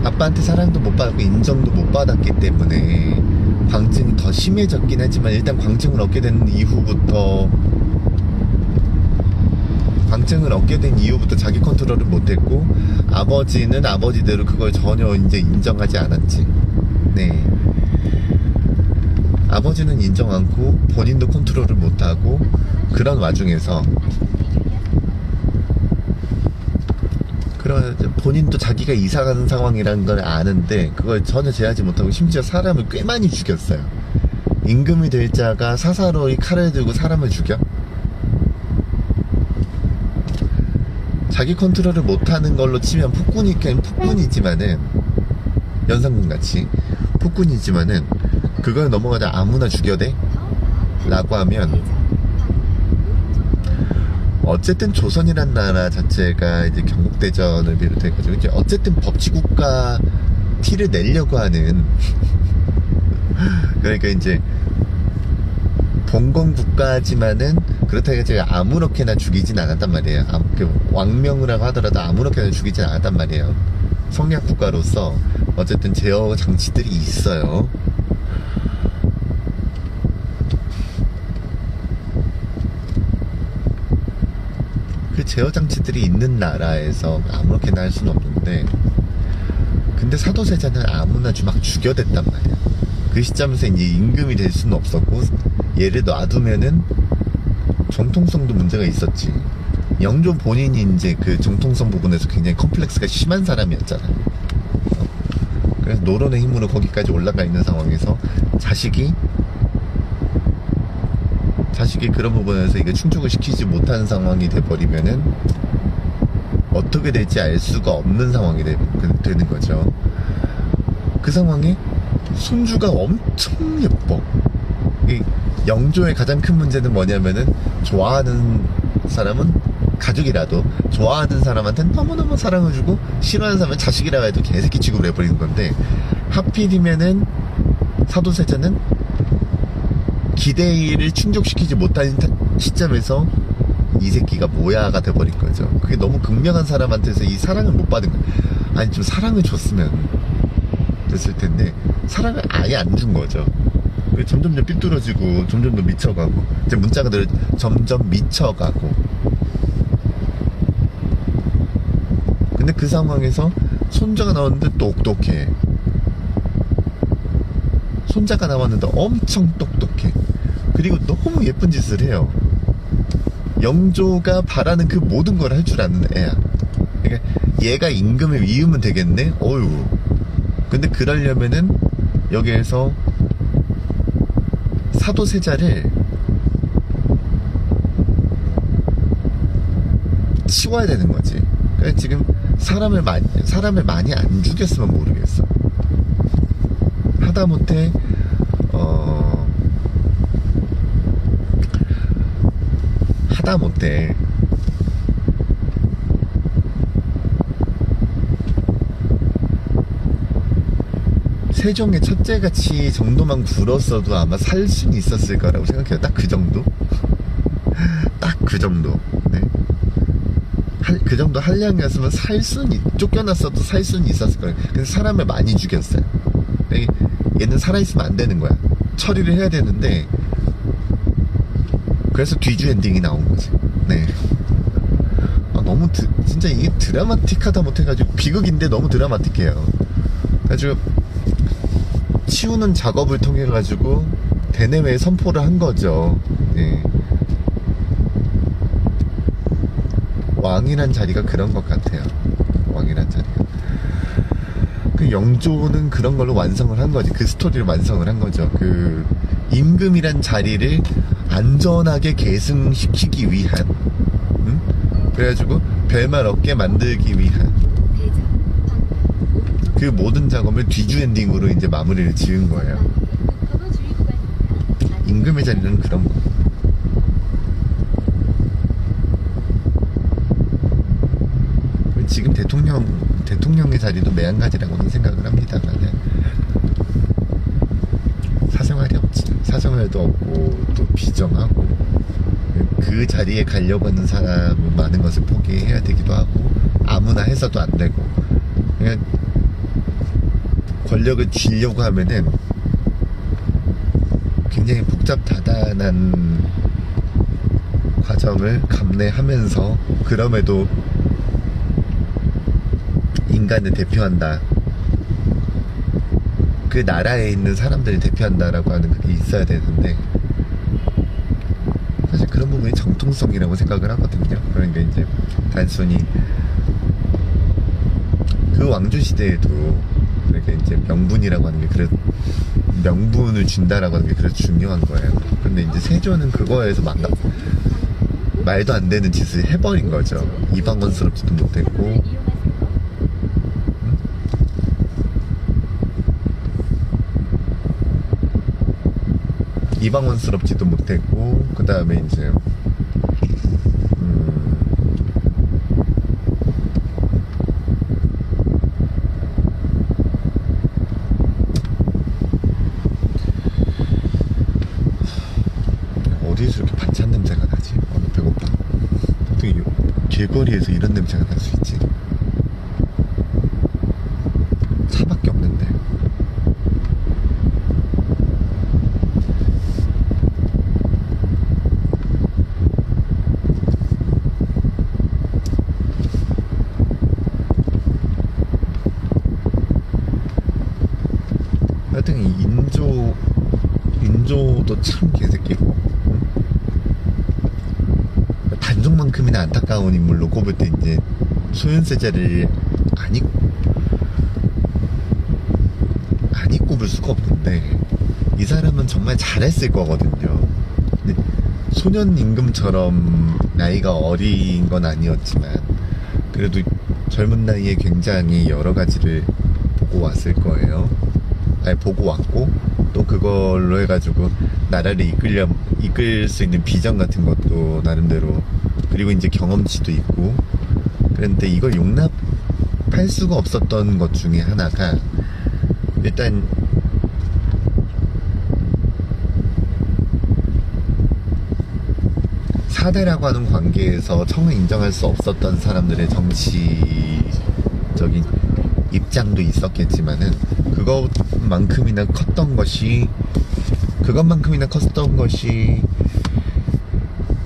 아빠한테 사랑도 못 받았고 인정도 못 받았기 때문에 광증이 더 심해졌긴 하지만 일단 광증을 얻게 된 이후부터 자기 컨트롤을 못했고 아버지는 아버지대로 그걸 전혀 이제 인정하지 않았지. 네. 아버지는 인정 않고 본인도 컨트롤을 못하고 그런 와중에서 본인도 자기가 이사가는 상황이라는 걸 아는데 그걸 전혀 제하지 못하고 심지어 사람을 꽤 많이 죽였어요. 임금이 될 자가 사사로이 칼을 들고 사람을 죽여? 자기 컨트롤을 못하는 걸로 치면 폭군이지만은 연산군같이 폭군이지만은 그걸 넘어가자 아무나 죽여대? 라고 하면 어쨌든 조선이란 나라 자체가 이제 경국대전을 비롯해가지고 이제 어쨌든 법치국가 티를 내려고 하는 그러니까 이제 봉건국가지만은 그렇다고 해서 아무렇게나 죽이진 않았단 말이에요. 왕명이라고 하더라도 아무렇게나 죽이진 않았단 말이에요. 성략국가로서 어쨌든 제어 장치들이 있어요. 그 제어 장치들이 있는 나라에서 아무렇게나 할 수는 없는데, 근데 사도세자는 아무나 막 죽여댔단 말이야. 그 시점에서 이제 임금이 될 수는 없었고, 얘를 놔두면은 정통성도 문제가 있었지. 영조 본인이 이제 그 정통성 부분에서 굉장히 컴플렉스가 심한 사람이었잖아. 그래서 노론의 힘으로 거기까지 올라가 있는 상황에서 자식이 그런 부분에서 이게 충족을 시키지 못하는 상황이 돼버리면은 어떻게 될지 알 수가 없는 상황이 되는 거죠. 그 상황에 손주가 엄청 예뻐. 영조의 가장 큰 문제는 뭐냐면은 좋아하는 사람은 가족이라도 좋아하는 사람한테는 너무너무 사랑을 주고 싫어하는 사람은 자식이라고 해도 개새끼 취급을 해버리는 건데, 하필이면은 사도세자는 기대를 충족시키지 못한 시점에서 이 새끼가 뭐야가 돼버린 거죠. 그게 너무 극명한 사람한테서 이 사랑을 못 받은 거야. 아니 좀 사랑을 줬으면 됐을 텐데 사랑을 아예 안 준 거죠. 점점 더 삐뚤어지고 점점 더 미쳐가고 이제 문자가 점점 미쳐가고. 근데 그 상황에서 손자가 나왔는데 똑똑해. 손자가 나왔는데 엄청 똑똑해. 그리고 너무 예쁜 짓을 해요. 영조가 바라는 그 모든 걸 할 줄 아는 애야. 그러니까 얘가 임금을 이으면 되겠네? 어휴. 근데 그러려면은 여기에서 사도세자를 치워야 되는 거지. 그러니까 지금 사람을 많이 안 죽였으면 모르겠어. 하다못해 하다 못해 세종의 첫째같이 정도만 굴었어도 아마 살 수는 있었을 거라고 생각해요. 딱 그 정도? 딱 그 정도. 네. 그 정도 한량이었으면 쫓겨났어도 살 수는 있었을 거예요. 근데 사람을 많이 죽였어요. 얘는 살아있으면 안 되는 거야. 처리를 해야 되는데, 그래서 뒤주 엔딩이 나온 거지. 네. 너무 진짜 이게 드라마틱하다 못해가지고 비극인데 너무 드라마틱해요. 그래가지고 치우는 작업을 통해 가지고 대내외에 선포를 한 거죠. 네. 왕이란 자리가 그런 것 같아요. 왕이란 자리가. 그 영조는 그런 걸로 완성을 한 거지. 그 스토리를 완성을 한 거죠. 그 임금이란 자리를 안전하게 계승시키기 위한, 그래가지고 별말 없게 만들기 위한 그 모든 작업을 뒤주 엔딩으로 이제 마무리를 지은 거예요. 임금의 자리는 그런 거. 지금 대통령의 자리도 매한가지라고는 생각을 합니다만, 사생활이 없지. 사생활도 없고 또 비정하고, 그 자리에 가려고 하는 사람은 많은 것을 포기해야 되기도 하고, 아무나 해서도 안 되고, 그냥 권력을 쥐려고 하면은 굉장히 복잡다단한 과정을 감내하면서, 그럼에도 인간을 대표한다, 그 나라에 있는 사람들을 대표한다라고 하는 그게 있어야 되는데, 사실 그런 부분이 정통성이라고 생각을 하거든요. 그러니까 이제 단순히 그 왕조 시대에도 그러니까 이제 명분이라고 하는 게 그래, 명분을 준다라고 하는 게 그래서 중요한 거예요. 근데 이제 세조는 그거에서 말도 안 되는 짓을 해버린 거죠. 이방원스럽지도 못했고, 이방원스럽지도 못했고, 그 다음에 이제 어디에서 이렇게 반찬 냄새가 나지? 나 배고파. 어떻게 길거리에서 이런 냄새가 날 수 있지? 차밖에 없는데. 하여튼 인조도 참 개새끼고, 단종만큼이나 안타까운 인물로 꼽을 때 이제 소현세자를 아니 꼽을 수가 없는데, 이 사람은 정말 잘했을 거거든요. 근데 소년 임금처럼 나이가 어린 건 아니었지만 그래도 젊은 나이에 굉장히 여러 가지를 보고 왔을 거예요. 보고 왔고, 또 그걸로 해가지고 나라를 이끌 수 있는 비전 같은 것도 나름대로, 그리고 이제 경험치도 있고. 그런데 이걸 용납할 수가 없었던 것 중에 하나가, 일단 사대라고 하는 관계에서 청을 인정할 수 없었던 사람들의 정치적인 입장도 있었겠지만은, 그것만큼이나 컸던 것이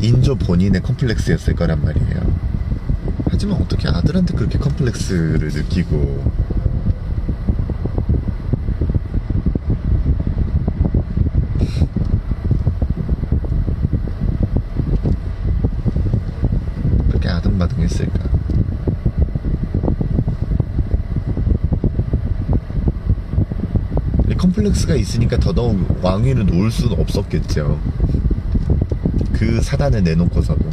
인조 본인의 컴플렉스였을 거란 말이에요. 하지만 어떻게 아들한테 그렇게 컴플렉스를 느끼고, 그렇게 아등바등했을까? 컴플렉스가 있으니까 더더욱 왕위를 놓을 수는 없었겠죠. 그 사단을 내놓고서도.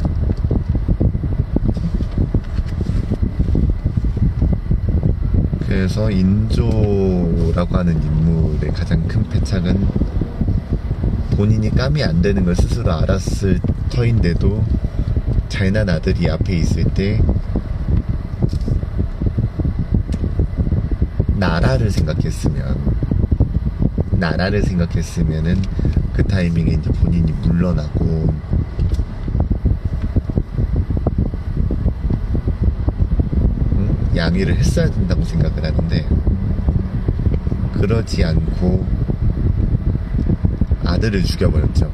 그래서 인조라고 하는 인물의 가장 큰 패착은, 본인이 깜이 안 되는 걸 스스로 알았을 터인데도 잘난 아들이 앞에 있을 때 나라를 생각했으면은 그 타이밍에 이제 본인이 물러나고 양해를 했어야 된다고 생각을 하는데, 그러지 않고 아들을 죽여버렸죠.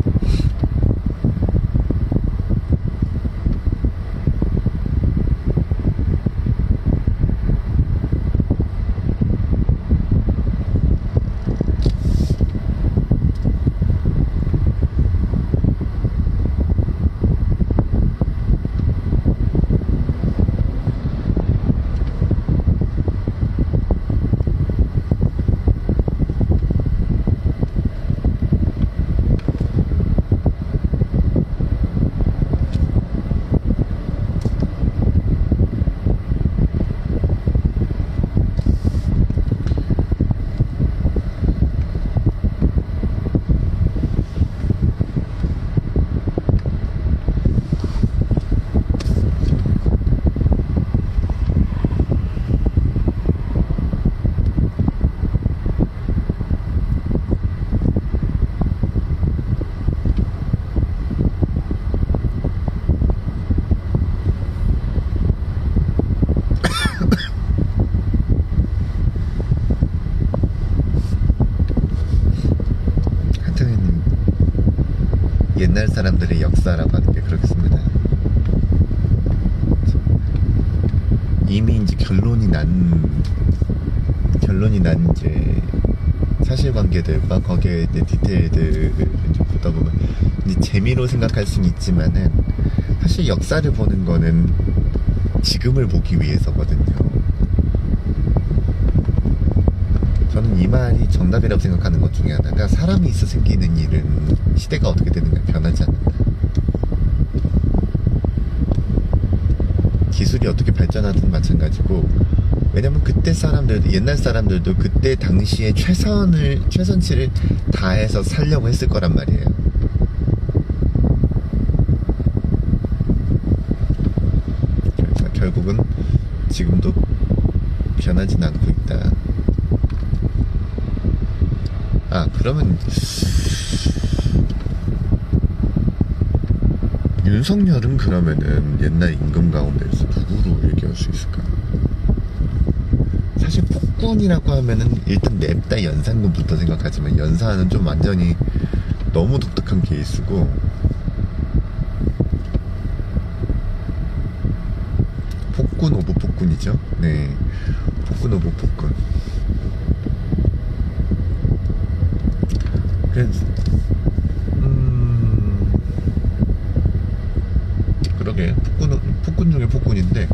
옛날 사람들의 역사라고 하는 게 그렇습니다. 이미 이제 결론이 난 이제 사실관계들과 거기에 이제 디테일들을 좀 보다 보면 이제 재미로 생각할 수는 있지만은, 사실 역사를 보는 거는 지금을 보기 위해서거든요. 저는 이 말이 정답이라고 생각하는 것 중에 하나가, 사람이 있어 생기는 일은 시대가 어떻게 되는가 변하지 않는다. 기술이 어떻게 발전하든 마찬가지고, 왜냐면 그때 사람들도, 옛날 사람들도 그때 당시에 최선치를 다해서 살려고 했을 거란 말이에요. 그래서 결국은 지금도 변하진 않고 있다. 그러면 윤석열은 그러면은 옛날 임금 가운데서 누구로 얘기할 수 있을까? 사실 폭군이라고 하면은 일단 냅다 연산군부터 생각하지만, 연산은 좀 완전히 너무 독특한 케이스고, 폭군 오브 폭군이죠. 네, 폭군 오브 폭군. 그래서 그러게 폭군 중에 폭군인데,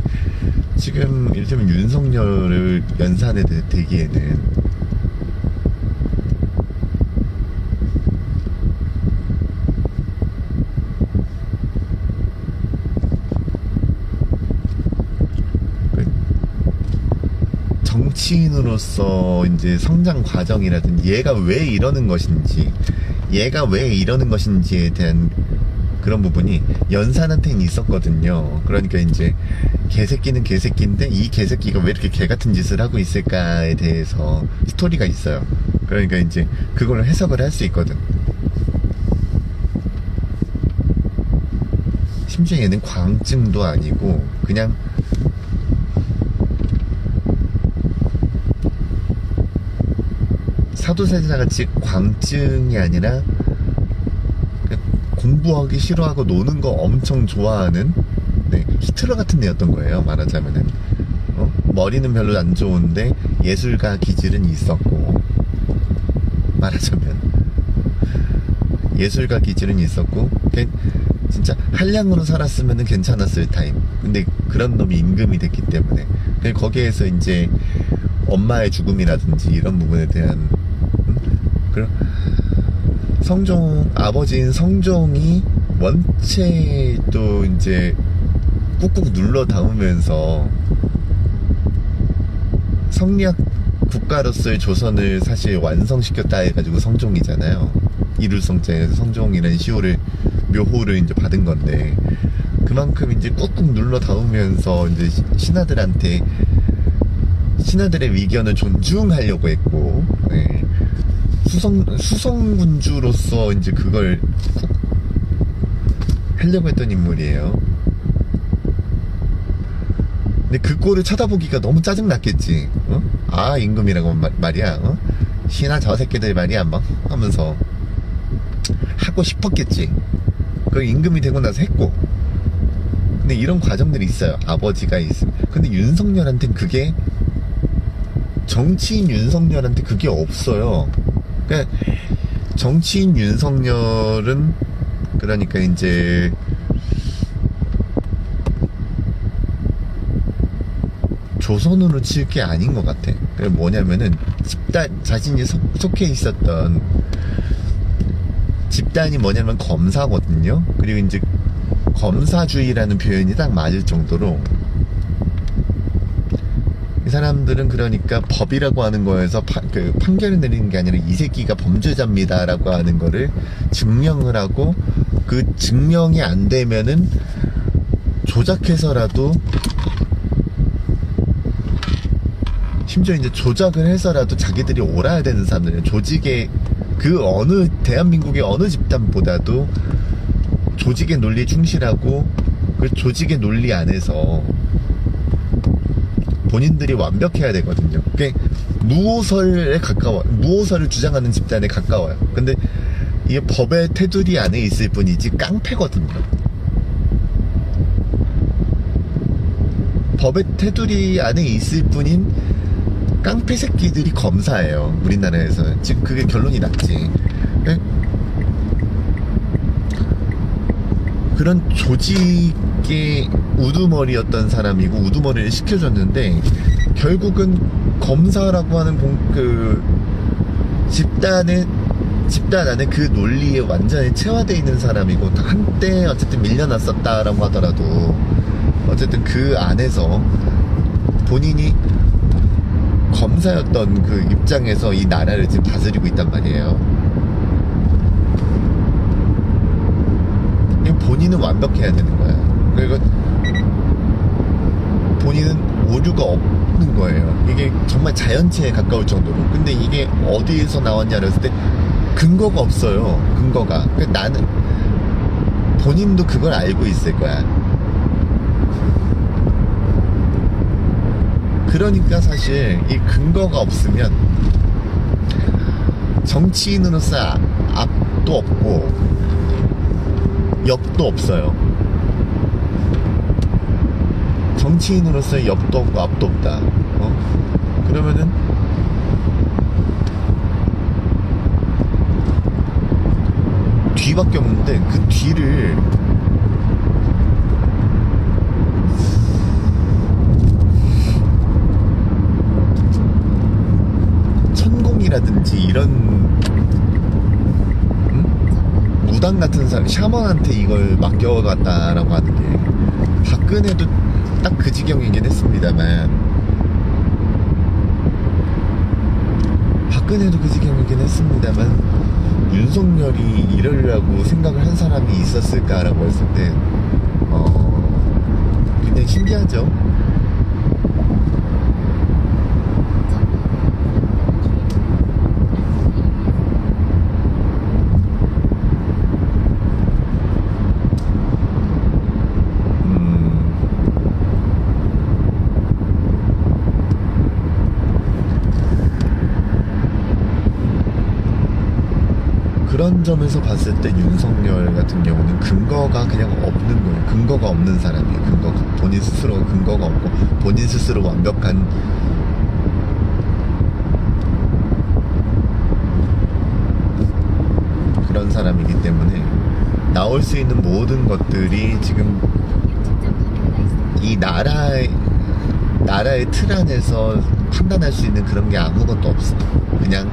지금 이를테면 윤석열을 연산에 대기에는 정치인으로서 이제 성장 과정이라든지 얘가 왜 이러는 것인지에 대한 그런 부분이 연산한테는 있었거든요. 그러니까 이제 개새끼는 개새끼인데 이 개새끼가 왜 이렇게 개같은 짓을 하고 있을까에 대해서 스토리가 있어요. 그러니까 이제 그걸로 해석을 할 수 있거든. 심지어 얘는 광증도 아니고 그냥 사도세자같이 광증이 아니라 공부하기 싫어하고 노는 거 엄청 좋아하는, 네, 히틀러 같은 애였던 거예요, 말하자면은. 머리는 별로 안 좋은데 예술가 기질은 있었고, 말하자면 예술가 기질은 있었고, 진짜 한량으로 살았으면 괜찮았을 타임. 근데 그런 놈이 임금이 됐기 때문에 거기에서 이제 엄마의 죽음이라든지 이런 부분에 대한 그런 아버지인 성종이 원체 또 이제 꾹꾹 눌러 담으면서 성리학 국가로서의 조선을 사실 완성시켰다 해가지고 성종이잖아요. 이룰성자에서 성종이라는 묘호를 이제 받은 건데, 그만큼 이제 꾹꾹 눌러 담으면서 이제 신하들의 의견을 존중하려고 했고, 예. 수성군주로서 이제 그걸 꼭 하려고 했던 인물이에요. 근데 그 꼴을 쳐다보기가 너무 짜증났겠지. 어? 아, 임금이라고 말이야. 어? 신하 저 새끼들 말이야, 막 하면서 하고 싶었겠지. 그걸 임금이 되고 나서 했고. 근데 이런 과정들이 있어요. 아버지가 있음. 근데 윤석열한테는 그게, 정치인 윤석열한테 그게 없어요. 그러니까 정치인 윤석열은, 그러니까 이제 조선으로 칠 게 아닌 것 같아. 그게 뭐냐면은 자신이 속해 있었던 집단이 뭐냐면 검사거든요. 그리고 이제 검사주의라는 표현이 딱 맞을 정도로, 이 사람들은 그러니까 법이라고 하는 거에서 판결을 내리는 게 아니라 이 새끼가 범죄자입니다 라고 하는 거를 증명을 하고, 그 증명이 안 되면은 조작해서라도, 심지어 이제 조작을 해서라도 자기들이 옳아야 되는 사람들이에요. 조직의 대한민국의 어느 집단보다도 조직의 논리에 충실하고, 그 조직의 논리 안에서 본인들이 완벽해야 되거든요. 그러니까 무오설을 주장하는 집단에 가까워요. 근데 이게 법의 테두리 안에 있을 뿐이지 깡패거든요. 법의 테두리 안에 있을 뿐인 깡패 새끼들이 검사예요. 우리나라에서. 지금 그게 결론이 났지. 그런 조직의 우두머리였던 사람이고, 우두머리를 시켜줬는데, 결국은 검사라고 하는 집단 안에 그 논리에 완전히 체화되어 있는 사람이고, 한때 어쨌든 밀려났었다라고 하더라도, 어쨌든 그 안에서 본인이 검사였던 그 입장에서 이 나라를 지금 다스리고 있단 말이에요. 본인은 완벽해야 되는 거야. 그리고 본인은 오류가 없는 거예요. 이게 정말 자연체에 가까울 정도로. 근데 이게 어디에서 나왔냐 그랬을 때 근거가 없어요. 근거가. 그러니까 나는, 본인도 그걸 알고 있을 거야. 그러니까 사실 이 근거가 없으면 정치인으로서 앞도 없고 옆도 없어요. 정치인으로서 옆도 없고 앞도 없다. 그러면은 뒤밖에 없는데, 그 뒤를 천공이라든지 이런 무당 같은 사람, 샤먼한테 이걸 맡겨갔다라고 하는 게, 박근혜도 딱 그 지경이긴 했습니다만, 윤석열이 이러려고 생각을 한 사람이 있었을까라고 했을 때, 굉장히 신기하죠. 그런 점에서 봤을 때 윤석열 같은 경우는 근거가 그냥 없는 거예요. 근거가 없는 사람이에요. 본인 스스로 근거가 없고, 본인 스스로 완벽한 그런 사람이기 때문에 나올 수 있는 모든 것들이 지금 이 나라의 틀 안에서 판단할 수 있는 그런 게 아무것도 없어. 그냥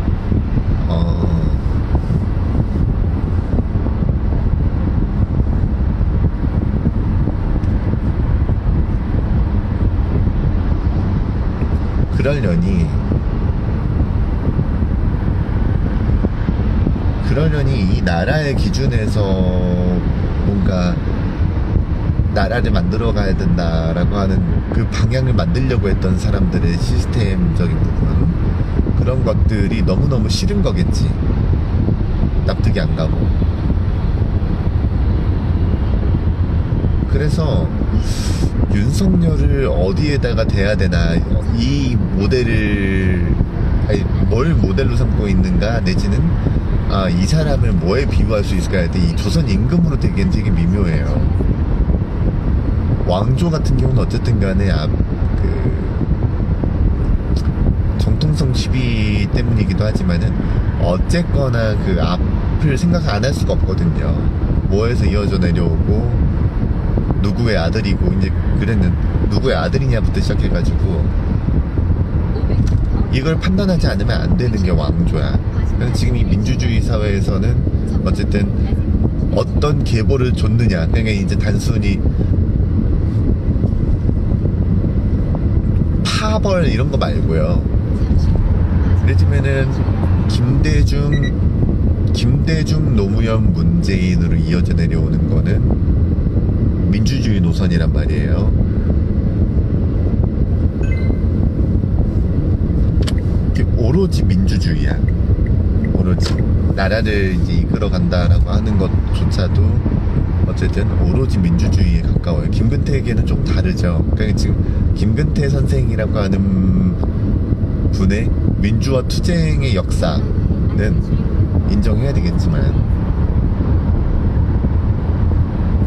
그러려니 이 나라의 기준에서 뭔가 나라를 만들어 가야 된다라고 하는 그 방향을 만들려고 했던 사람들의 시스템적인 부분, 그런 것들이 너무너무 싫은 거겠지. 납득이 안 가고. 그래서 윤석열을 어디에다가 대야 되나, 이 모델을, 아니, 뭘 모델로 삼고 있는가, 내지는 이 사람을 뭐에 비유할 수 있을까 할 때 이 조선 임금으로 되기엔 되게 미묘해요. 왕조 같은 경우는 어쨌든 간에 정통성 시비 때문이기도 하지만은 어쨌거나 그 앞을 생각 안 할 수가 없거든요. 뭐에서 이어져 내려오고 누구의 아들이고, 이제 그랬는 누구의 아들이냐부터 시작해가지고 이걸 판단하지 않으면 안 되는 게 왕조야. 그래서 지금 이 민주주의 사회에서는 어쨌든 어떤 계보를 줬느냐, 그러니까 이제 단순히 파벌 이런 거 말고요. 예를 들면은 김대중, 노무현, 문재인으로 이어져 내려오는 거는 민주주의 노선이란 말이에요. 오로지 민주주의야. 오로지 나라를 이제 이끌어 간다라고 하는 것조차도 어쨌든 오로지 민주주의에 가까워요. 김근태에게는 좀 다르죠. 그러니까 지금 김근태 선생이라고 하는 분의 민주화 투쟁의 역사는 인정해야 되겠지만,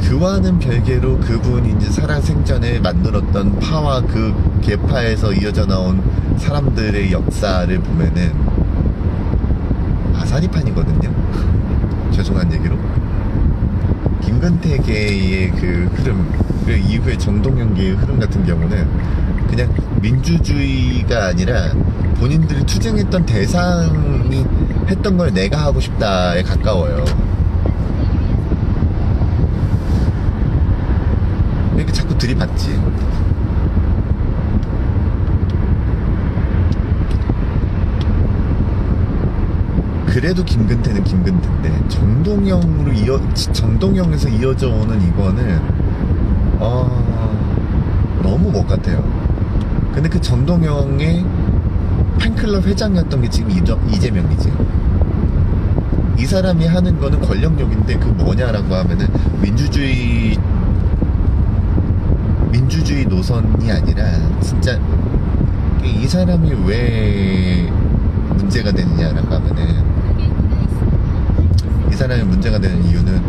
그와는 별개로 그분이 이제 살아생전에 만들었던 파와 그 계파에서 이어져 나온 사람들의 역사를 보면은 아사리판이거든요. 죄송한 얘기로. 김근태계의 그 흐름, 그 이후에 정동영계의 흐름 같은 경우는 그냥 민주주의가 아니라 본인들이 투쟁했던 대상이 했던 걸 내가 하고 싶다에 가까워요. 이렇게 자꾸 들이받지. 그래도 김근태는 김근태인데 정동영에서 이어져 오는 이거는 너무 못 같아요. 근데 그 정동영의 팬클럽 회장이었던 게 지금 이재명이지. 이 사람이 하는 거는 권력욕인데 그 뭐냐라고 하면은 민주주의 노선이 아니라 진짜 이 사람이 왜 문제가 되느냐라고 하면은, 이 사람이 문제가 되는 이유는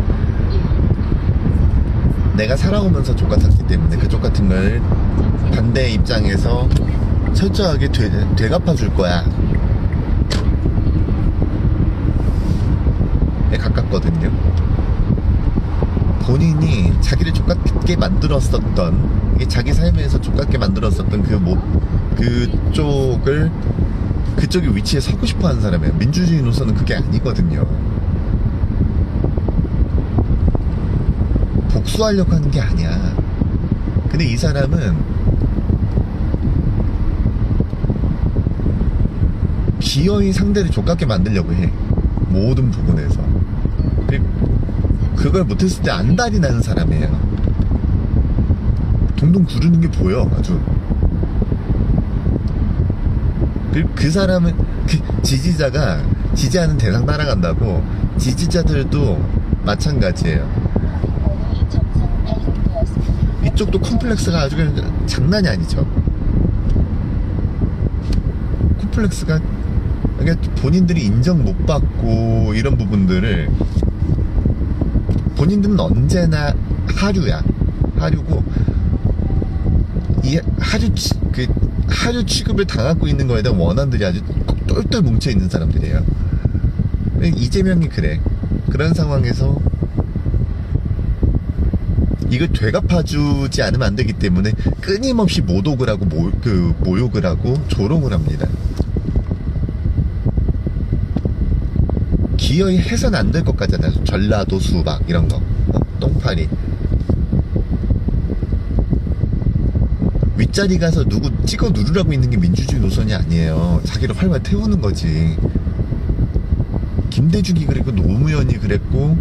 내가 살아오면서 족같았기 때문에 그 족같은 걸 반대 입장에서 철저하게 되갚아 줄 거야 에 가깝거든요. 본인이 자기를 족같게 만들었었던, 이게 자기 삶에서 족같게 만들었었던 그쪽의 위치에 서고 싶어 하는 사람이에요. 민주주의 노선은 그게 아니거든요. 복수하려고 하는 게 아니야. 근데 이 사람은 기어이 상대를 족같게 만들려고 해. 모든 부분에서. 그걸 못했을 때 안달이 나는 사람이에요. 동동 구르는 게 보여, 아주. 그 사람은, 지지자가 지지하는 대상 따라간다고, 지지자들도 마찬가지예요. 이쪽도 콤플렉스가 아주 장난이 아니죠. 콤플렉스가, 그러니까 본인들이 인정 못 받고 이런 부분들을, 본인들은 언제나 하류고, 이 하류 취급을 당하고 있는 거에 대한 원한들이 아주 똘똘 뭉쳐 있는 사람들이에요. 이재명이 그래. 그런 상황에서 이걸 되갚아주지 않으면 안 되기 때문에 끊임없이 모독을 하고 모욕을 하고 조롱을 합니다. 기어이 해서는 안 될 것 같잖아요. 전라도 수박 이런 거, 똥파리. 윗자리 가서 누구 찍어 누르라고 있는 게 민주주의 노선이 아니에요. 자기를 활활 태우는 거지. 김대중이 그랬고, 노무현이 그랬고,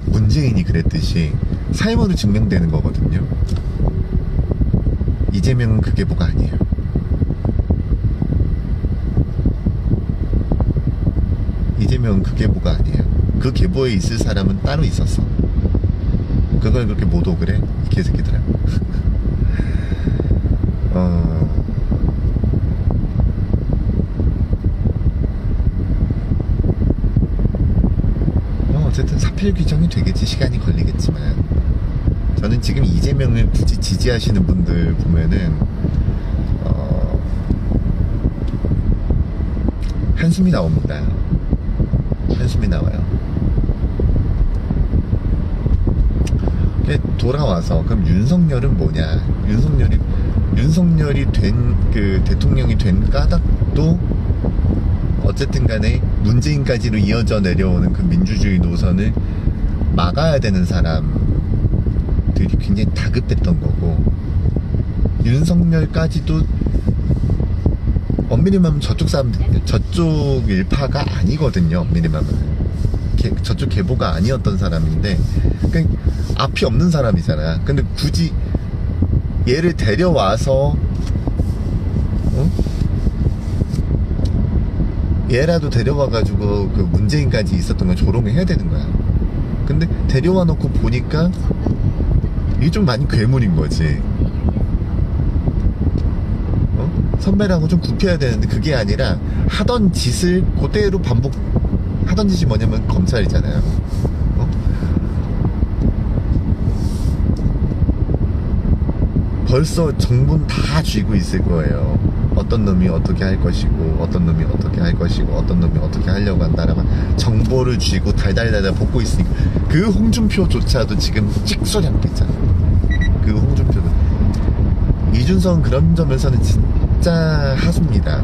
문재인이 그랬듯이 삶으로 증명되는 거거든요. 이재명은 그 계보가 아니에요. 이재명은 그 계보가 아니에요. 그 계보에 있을 사람은 따로 있었어. 그걸 그렇게 못 오그래? 이 개새끼들아. 어쨌든 사필 규정이 되겠지. 시간이 걸리겠지만 저는 지금 이재명을 굳이 지지하시는 분들 보면은 한숨이 나옵니다. 한숨이 나와요. 돌아와서 그럼 윤석열은 뭐냐? 윤석열이 된 그 대통령이 된 까닭도 어쨌든 간에 문재인까지로 이어져 내려오는 그 민주주의 노선을 막아야 되는 사람들이 굉장히 다급했던 거고, 윤석열까지도 엄밀히 말하면 저쪽 사람들, 저쪽 일파가 아니거든요. 엄밀히 말하면 저쪽 계보가 아니었던 사람인데, 그러니까 앞이 없는 사람이잖아. 근데 굳이 얘를 데려와서 얘라도 데려와가지고 그 문재인까지 있었던 걸 조롱을 해야 되는 거야. 근데 데려와 놓고 보니까 이게 좀 많이 괴물인 거지. 선배라고 좀 굽혀야 되는데 그게 아니라 하던 짓을 그대로 하던 짓이 뭐냐면 검찰이잖아요. 벌써 정보는 다 쥐고 있을 거예요. 어떤 놈이 어떻게 할 것이고, 어떤 놈이 어떻게 할 것이고, 어떤 놈이 어떻게 하려고 한다라면 정보를 쥐고 달달달달 볶고 있으니까 그 홍준표조차도 지금 찍소리 하고 있잖아. 그 홍준표도. 이준석은 그런 점에서는 진짜 하수입니다.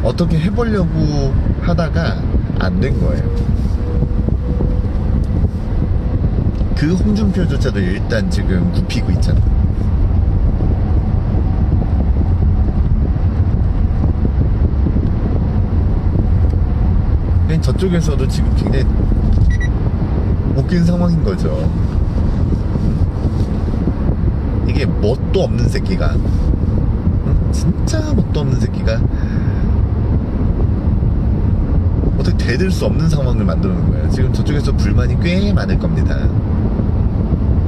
어떻게 해보려고 하다가 안 된 거예요. 그 홍준표조차도 일단 지금 굽히고 있잖아. 저쪽에서도 지금 굉장히 웃긴 상황인 거죠. 이게 뭣도 없는 새끼가, 진짜 뭣도 없는 새끼가 어떻게 대들 수 없는 상황을 만들어 놓은 거예요. 지금 저쪽에서 불만이 꽤 많을 겁니다.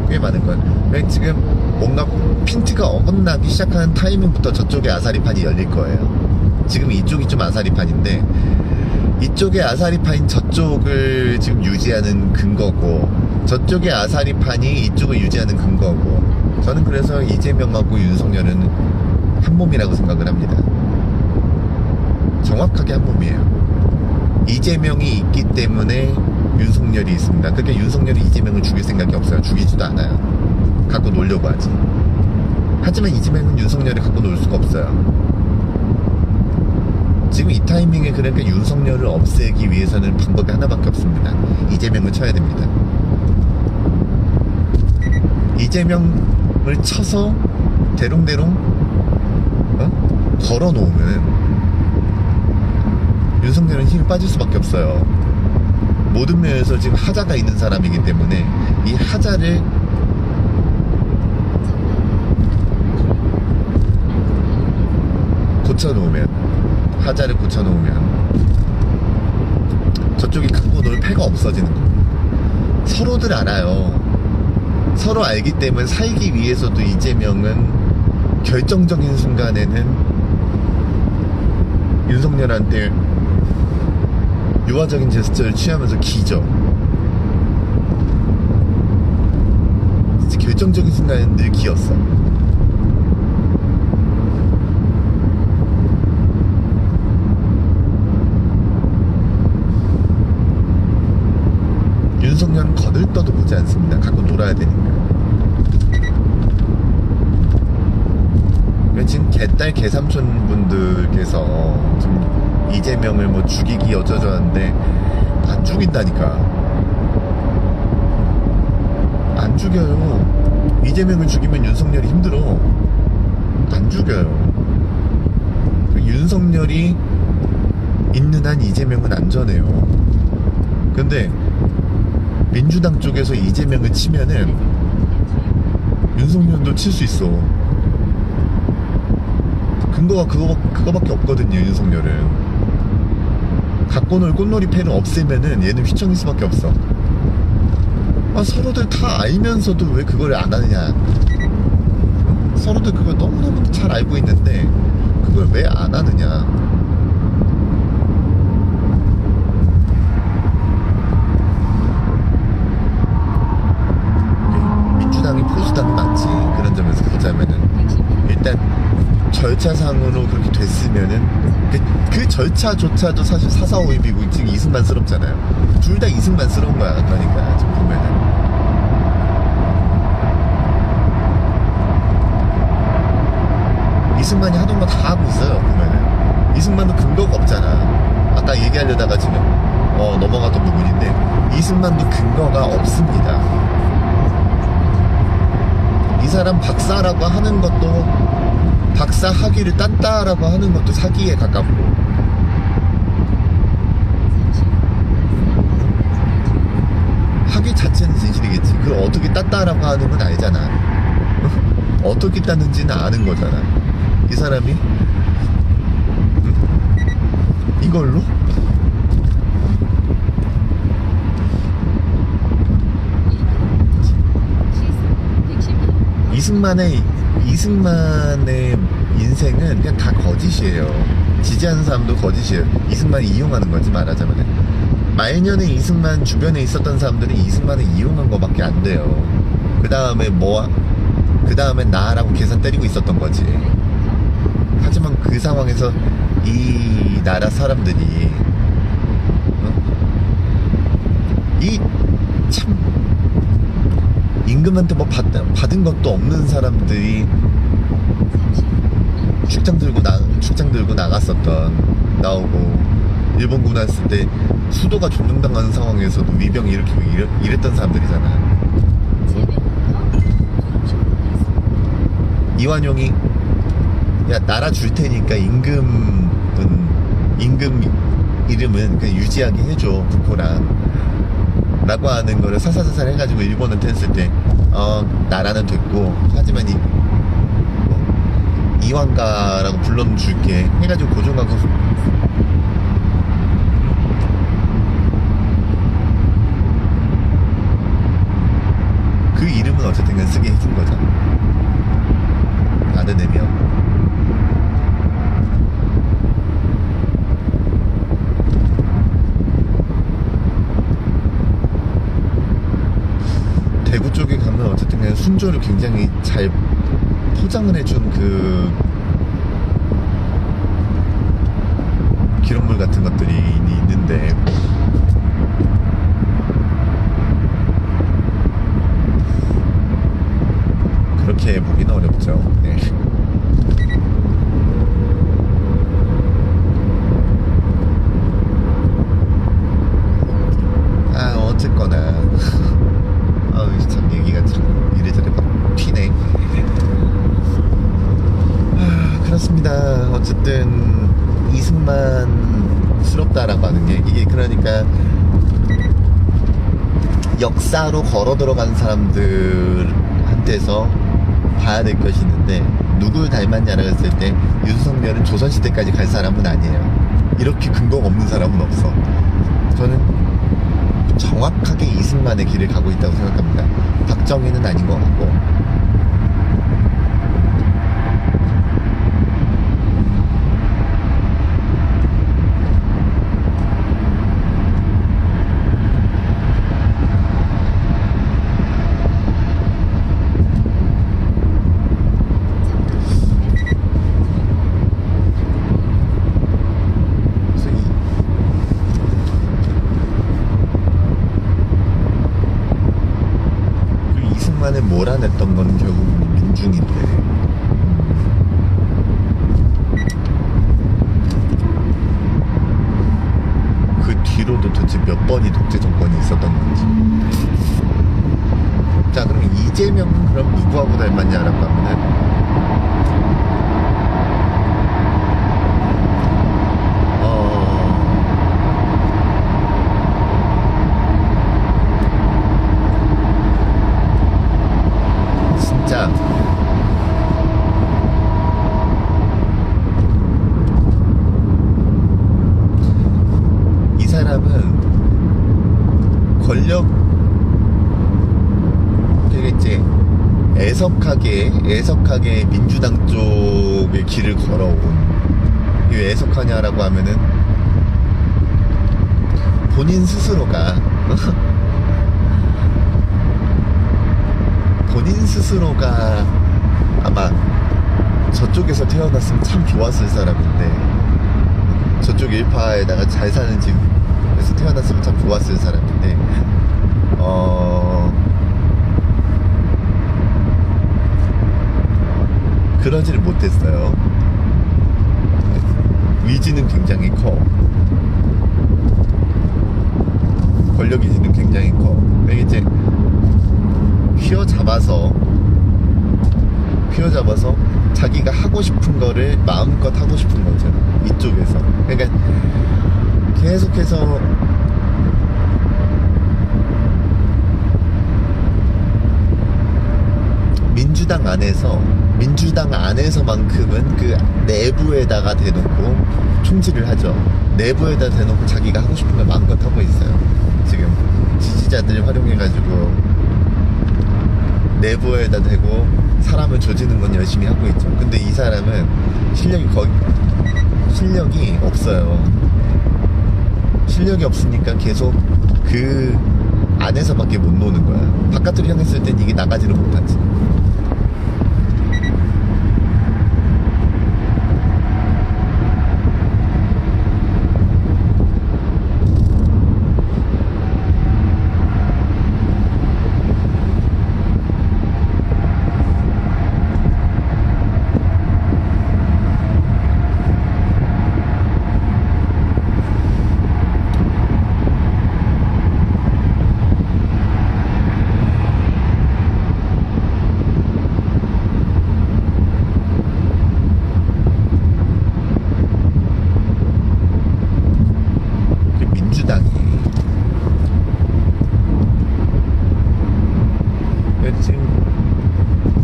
꽤 많을 거예요. 왜 지금 뭔가 핀트가 어긋나기 시작하는 타이밍부터 저쪽에 아사리판이 열릴 거예요. 지금 이쪽이 좀 아사리판인데, 이쪽의 아사리판인 저쪽을 지금 유지하는 근거고, 저쪽의 아사리판이 이쪽을 유지하는 근거고, 저는 그래서 이재명하고 윤석열은 한 몸이라고 생각을 합니다. 정확하게 한 몸이에요. 이재명이 있기 때문에 윤석열이 있습니다. 그러니까 윤석열이 이재명을 죽일 생각이 없어요. 죽이지도 않아요. 갖고 놀려고 하지. 하지만 이재명은 윤석열을 갖고 놀 수가 없어요. 지금 이 타이밍에 그러니까 윤석열을 없애기 위해서는 방법이 하나밖에 없습니다. 이재명을 쳐야 됩니다. 이재명을 쳐서 대롱대롱 걸어놓으면 윤석열은 힘이 빠질 수밖에 없어요. 모든 면에서 지금 하자가 있는 사람이기 때문에 이 하자를 고쳐놓으면, 하자를 고쳐놓으면 저쪽이 갖고 놀 패가 없어지는 겁니다. 서로들 알아요. 서로 알기 때문에 살기 위해서도 이재명은 결정적인 순간에는 윤석열한테 유화적인 제스처를 취하면서 기죠. 진짜 결정적인 순간에는 늘 기었어. 윤석열은 거들떠도 보지 않습니다. 갖고 놀아야 되니까. 지금 개딸 개삼촌 분들께서 지금 이재명을 뭐 죽이기 어쩌저 하는데 안 죽인다니까. 안 죽여요. 이재명을 죽이면 윤석열이 힘들어. 안 죽여요. 윤석열이 있는 한 이재명은 안전해요. 근데 민주당 쪽에서 이재명을 치면은 윤석열도 칠 수 있어. 근거가 그거밖에 없거든요. 윤석열은 갖고 놀 꽃놀이 패를 없애면은 얘는 휘청일 수밖에 없어. 아, 서로들 다 알면서도 왜 그걸 안 하느냐. 서로들 그걸 너무너무 잘 알고 있는데 그걸 왜 안 하느냐. 민주당이 보수당이 맞지. 그런 점에서 보자면은 일단 절차상으로 그렇게 됐으면은 그 절차조차도 사실 4.4.5입이고 지금 이승만스럽잖아요. 둘 다 이승만스러운 거야. 그러니까 지금 보면은 이승만이 하던 거 다 하고 있어요. 보면은 이승만도 근거가 없잖아. 아까 얘기하려다가 지금 넘어갔던 부분인데 이승만도 근거가 없습니다. 이 사람 박사라고 하는 것도 박사 학위를 땄다라고 하는 것도 사기에 가깝고 학위 자체는 진실이겠지. 그걸 어떻게 땄다라고 하는 건 알잖아. 어떻게 땄는지는 아는 거잖아. 이 사람이 이걸로 이승만의 인생은 그냥 다 거짓이에요. 지지하는 사람도 거짓이에요. 이승만을 이용하는 거지, 말하자면. 말년에 이승만 주변에 있었던 사람들은 이승만을 이용한 거밖에 안 돼요. 그 다음에 그 다음엔 나라고 계산 때리고 있었던 거지. 하지만 그 상황에서 이 나라 사람들이 참 임금한테 뭐 받은 것도 없는 사람들이 축장 들고 나오고 일본군 왔을 때 수도가 점령당하는 상황에서도 위병 일으키고 이랬던 사람들이잖아. 이완용이 야 나라 줄 테니까 임금 이름은 그냥 유지하게 해줘 국호랑 라고 하는 거를 사사사살 해가지고 일본한테 했을 때 나라는 됐고 하지만 이완가라고 불러줄게 해가지고 고종하고 그 이름은 어쨌든 쓰게 해준 거잖아. 다른 의미하고. 대구 쪽에 가면 어쨌든 그냥 순조를 굉장히 잘 포장을 해준 그 기록물 같은 것들이 있는데 그렇게 보기는 어렵죠. 네. 어쨌거나 참 얘기가 이래저래 막 튀네. 그렇습니다. 어쨌든 이승만스럽다라고 하는 게 이게 그러니까 역사로 걸어 들어간 사람들한테서 봐야 될 것이 있는데 누굴 닮았냐라고 했을 때 윤석열은 조선시대까지 갈 사람은 아니에요. 이렇게 근거가 없는 사람은 없어. 저는 정확하게 이승만의 길을 가고 있다고 생각합니다. 박정희는 아닌 것 같고. 이승만을 몰아냈던 건 결국 민중인데 그 뒤로도 도대체 몇 번이 독재 정권이 있었던 건지. 자, 그럼 이재명 그럼 누구하고 닮았냐라고 하면은 진짜 이 사람은 권력 되게 이제 애석하게 민주당 쪽의 길을 걸어온. 왜 애석하냐라고 하면은 본인 스스로가 아마 저쪽에서 태어났으면 참 좋았을 사람인데, 저쪽 일파에다가 잘 사는 집에서 태어났으면 참 좋았을 사람인데, 그러지를 못했어요. 위지는 굉장히 커. 권력 위지는 굉장히 커. 이제 휘어잡아서 자기가 하고 싶은 거를 마음껏 하고 싶은 거죠. 이쪽에서. 그러니까 계속해서 민주당 안에서만큼은 그 내부에다가 대놓고 총질을 하죠. 내부에다 대놓고 자기가 하고 싶은 걸 마음껏 하고 있어요. 지금 지지자들 활용해가지고 내부에다 대고 사람을 조지는 건 열심히 하고 있죠. 근데 이 사람은 실력이 없어요. 실력이 없으니까 계속 그 안에서밖에 못 노는 거야. 바깥으로 향했을 땐 이게 나가지를 못하지.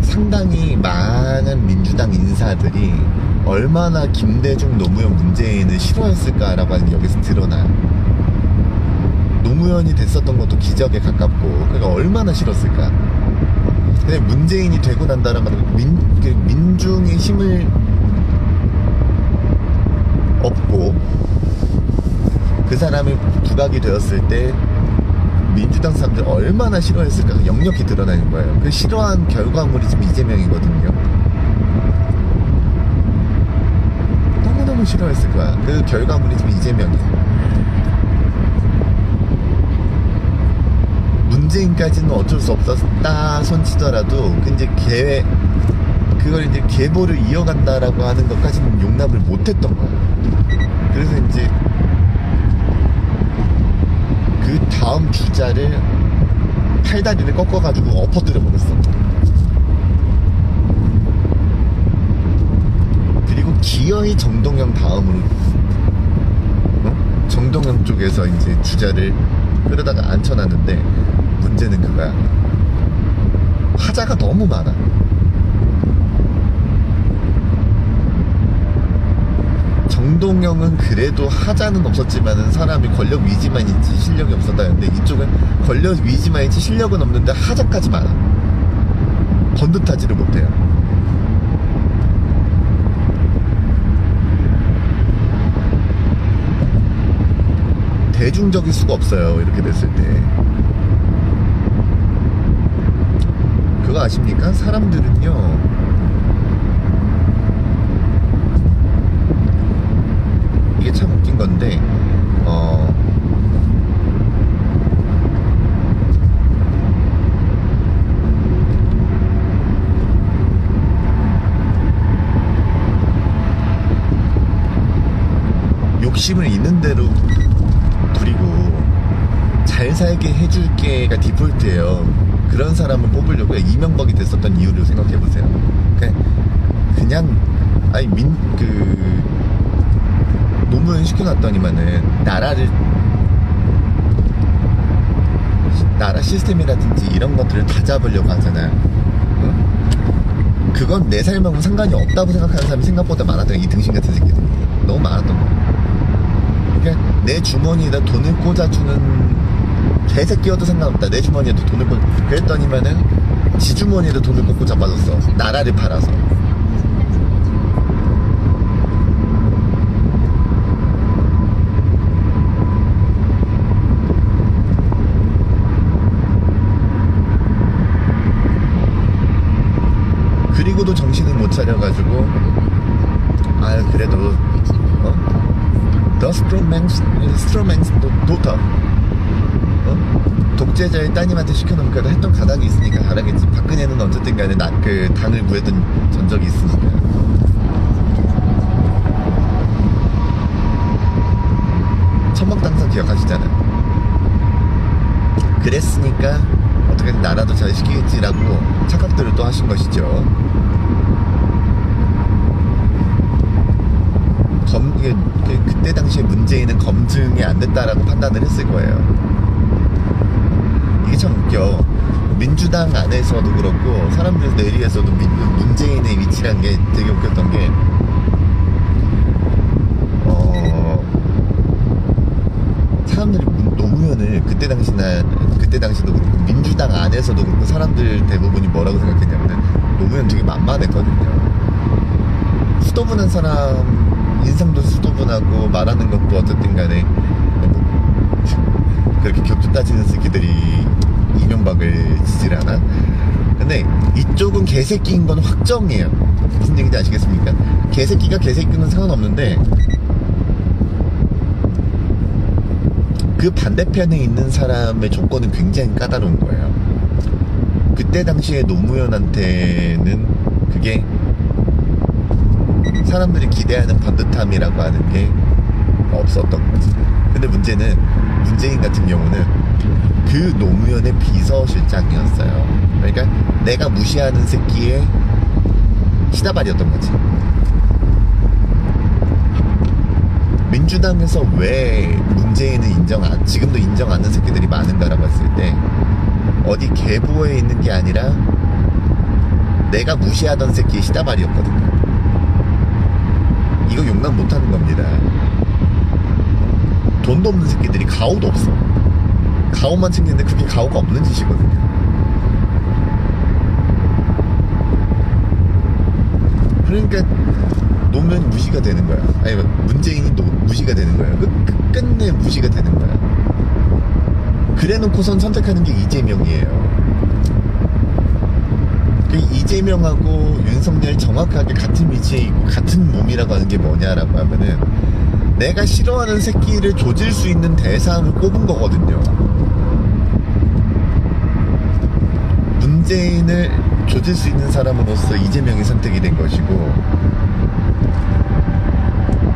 상당히 많은 민주당 인사들이 얼마나 김대중, 노무현, 문재인을 싫어했을까라고 하는 게 여기서 드러나요. 노무현이 됐었던 것도 기적에 가깝고, 그러니까 얼마나 싫었을까. 근데 문재인이 되고 난다는 건 민중의 힘을 얻고 그 사람이 부각이 되었을 때 민주당 사람들 얼마나 싫어했을까 역력히 드러나는 거예요. 그 싫어한 결과물이 지금 이재명이거든요. 너무너무 싫어했을 거야. 그 결과물이 지금 이재명이야. 문재인까지는 어쩔 수 없었다 손치더라도 이제 그걸 이제 계보를 이어간다라고 하는 것까지는 용납을 못했던 거예요. 그래서 이제 그 다음 주자를 팔다리를 꺾어가지고 엎어뜨려 버렸어. 그리고 기어이 정동영 다음으로 정동영 쪽에서 이제 주자를 끌어다가 앉혀놨는데, 문제는 그거야. 하자가 너무 많아. 정동영은 그래도 하자는 없었지만은 사람이 권력 위지만 있지 실력이 없었다는데, 이쪽은 권력 위지만 있지 실력은 없는데 하자까지 많아. 번듯하지를 못해요. 대중적일 수가 없어요. 이렇게 됐을 때. 그거 아십니까? 사람들은요, 이게 참 웃긴 건데, 욕심을 있는 대로 부리고 잘 살게 해줄게가 디폴트예요. 그런 사람을 뽑으려고 이명박이 됐었던 이유를 생각해보세요. 그냥 아니 노무현 시켜놨더니만은 나라 시스템이라든지 이런 것들을 다 잡으려고 하잖아요. 그건 내 삶하고 상관이 없다고 생각하는 사람이 생각보다 많았던 이 등신 같은 새끼들이 너무 많았던 거예요. 그러니까 내 주머니에다 돈을 꽂아주는 개새끼여도 상관없다. 내 주머니에도 돈을 그랬더니만은 지 주머니에도 돈을 꽂고 잡아줬어. 나라를 팔아서. 그리고도 정신을 못 차려가지고 그래도 The Strong Man's Daughter 독재자의 따님한테 시켜놓으면 그래도 했던 가닥이 있으니까 잘하겠지. 박근혜는 어쨌든 간에 당을 구했던 전적이 있으니까. 천막당선 기억하시잖아요. 그랬으니까 어떻게든 나라도 잘 시키겠지라고 착각들을 또 하신 것이죠. 그때 당시에 문재인은 검증이 안 됐다라고 판단을 했을 거예요. 이게 참 웃겨. 민주당 안에서도 그렇고 사람들 내리에서도 문재인의 위치란 게 되게 웃겼던 게 사람들이 노무현을 그때 당시도 그렇고 민주당 안에서도 그렇고 사람들 대부분이 뭐라고 생각했냐면 노무현 되게 만만했거든요. 수도분한 사람 인상도 수도분하고 말하는 것도 어쨌든 간에 그렇게 격투 따지는 새끼들이 이명박을 지지하나? 근데 이쪽은 개새끼인 건 확정이에요. 무슨 얘기인지 아시겠습니까? 개새끼가 개새끼는 상관없는데 그 반대편에 있는 사람의 조건은 굉장히 까다로운 거예요. 그때 당시에 노무현한테는 그게 사람들이 기대하는 반듯함이라고 하는 게 없었던 거지. 근데 문제는 문재인 같은 경우는 그 노무현의 비서실장이었어요. 그러니까 내가 무시하는 새끼의 시다발이었던 거지. 민주당에서 왜 문재인은 지금도 인정 안 하는 새끼들이 많은가라고 했을 때 어디 계보에 있는 게 아니라 내가 무시하던 새끼의 시다발이었거든요. 이거 용납 못하는 겁니다. 돈도 없는 새끼들이 가오도 없어. 가오만 챙기는데 그게 가오가 없는 짓이거든요. 그러니까 노무현이 무시가 되는 거야. 아니 문재인이 무시가 되는 거야. 끝내 무시가 되는 거야. 그래놓고선 선택하는 게 이재명이에요. 이재명하고 윤석열 정확하게 같은 위치에 있고 같은 몸이라고 하는 게 뭐냐라고 하면은 내가 싫어하는 새끼를 조질 수 있는 대상을 꼽은 거거든요. 문재인을 조질 수 있는 사람으로서 이재명이 선택이 된 것이고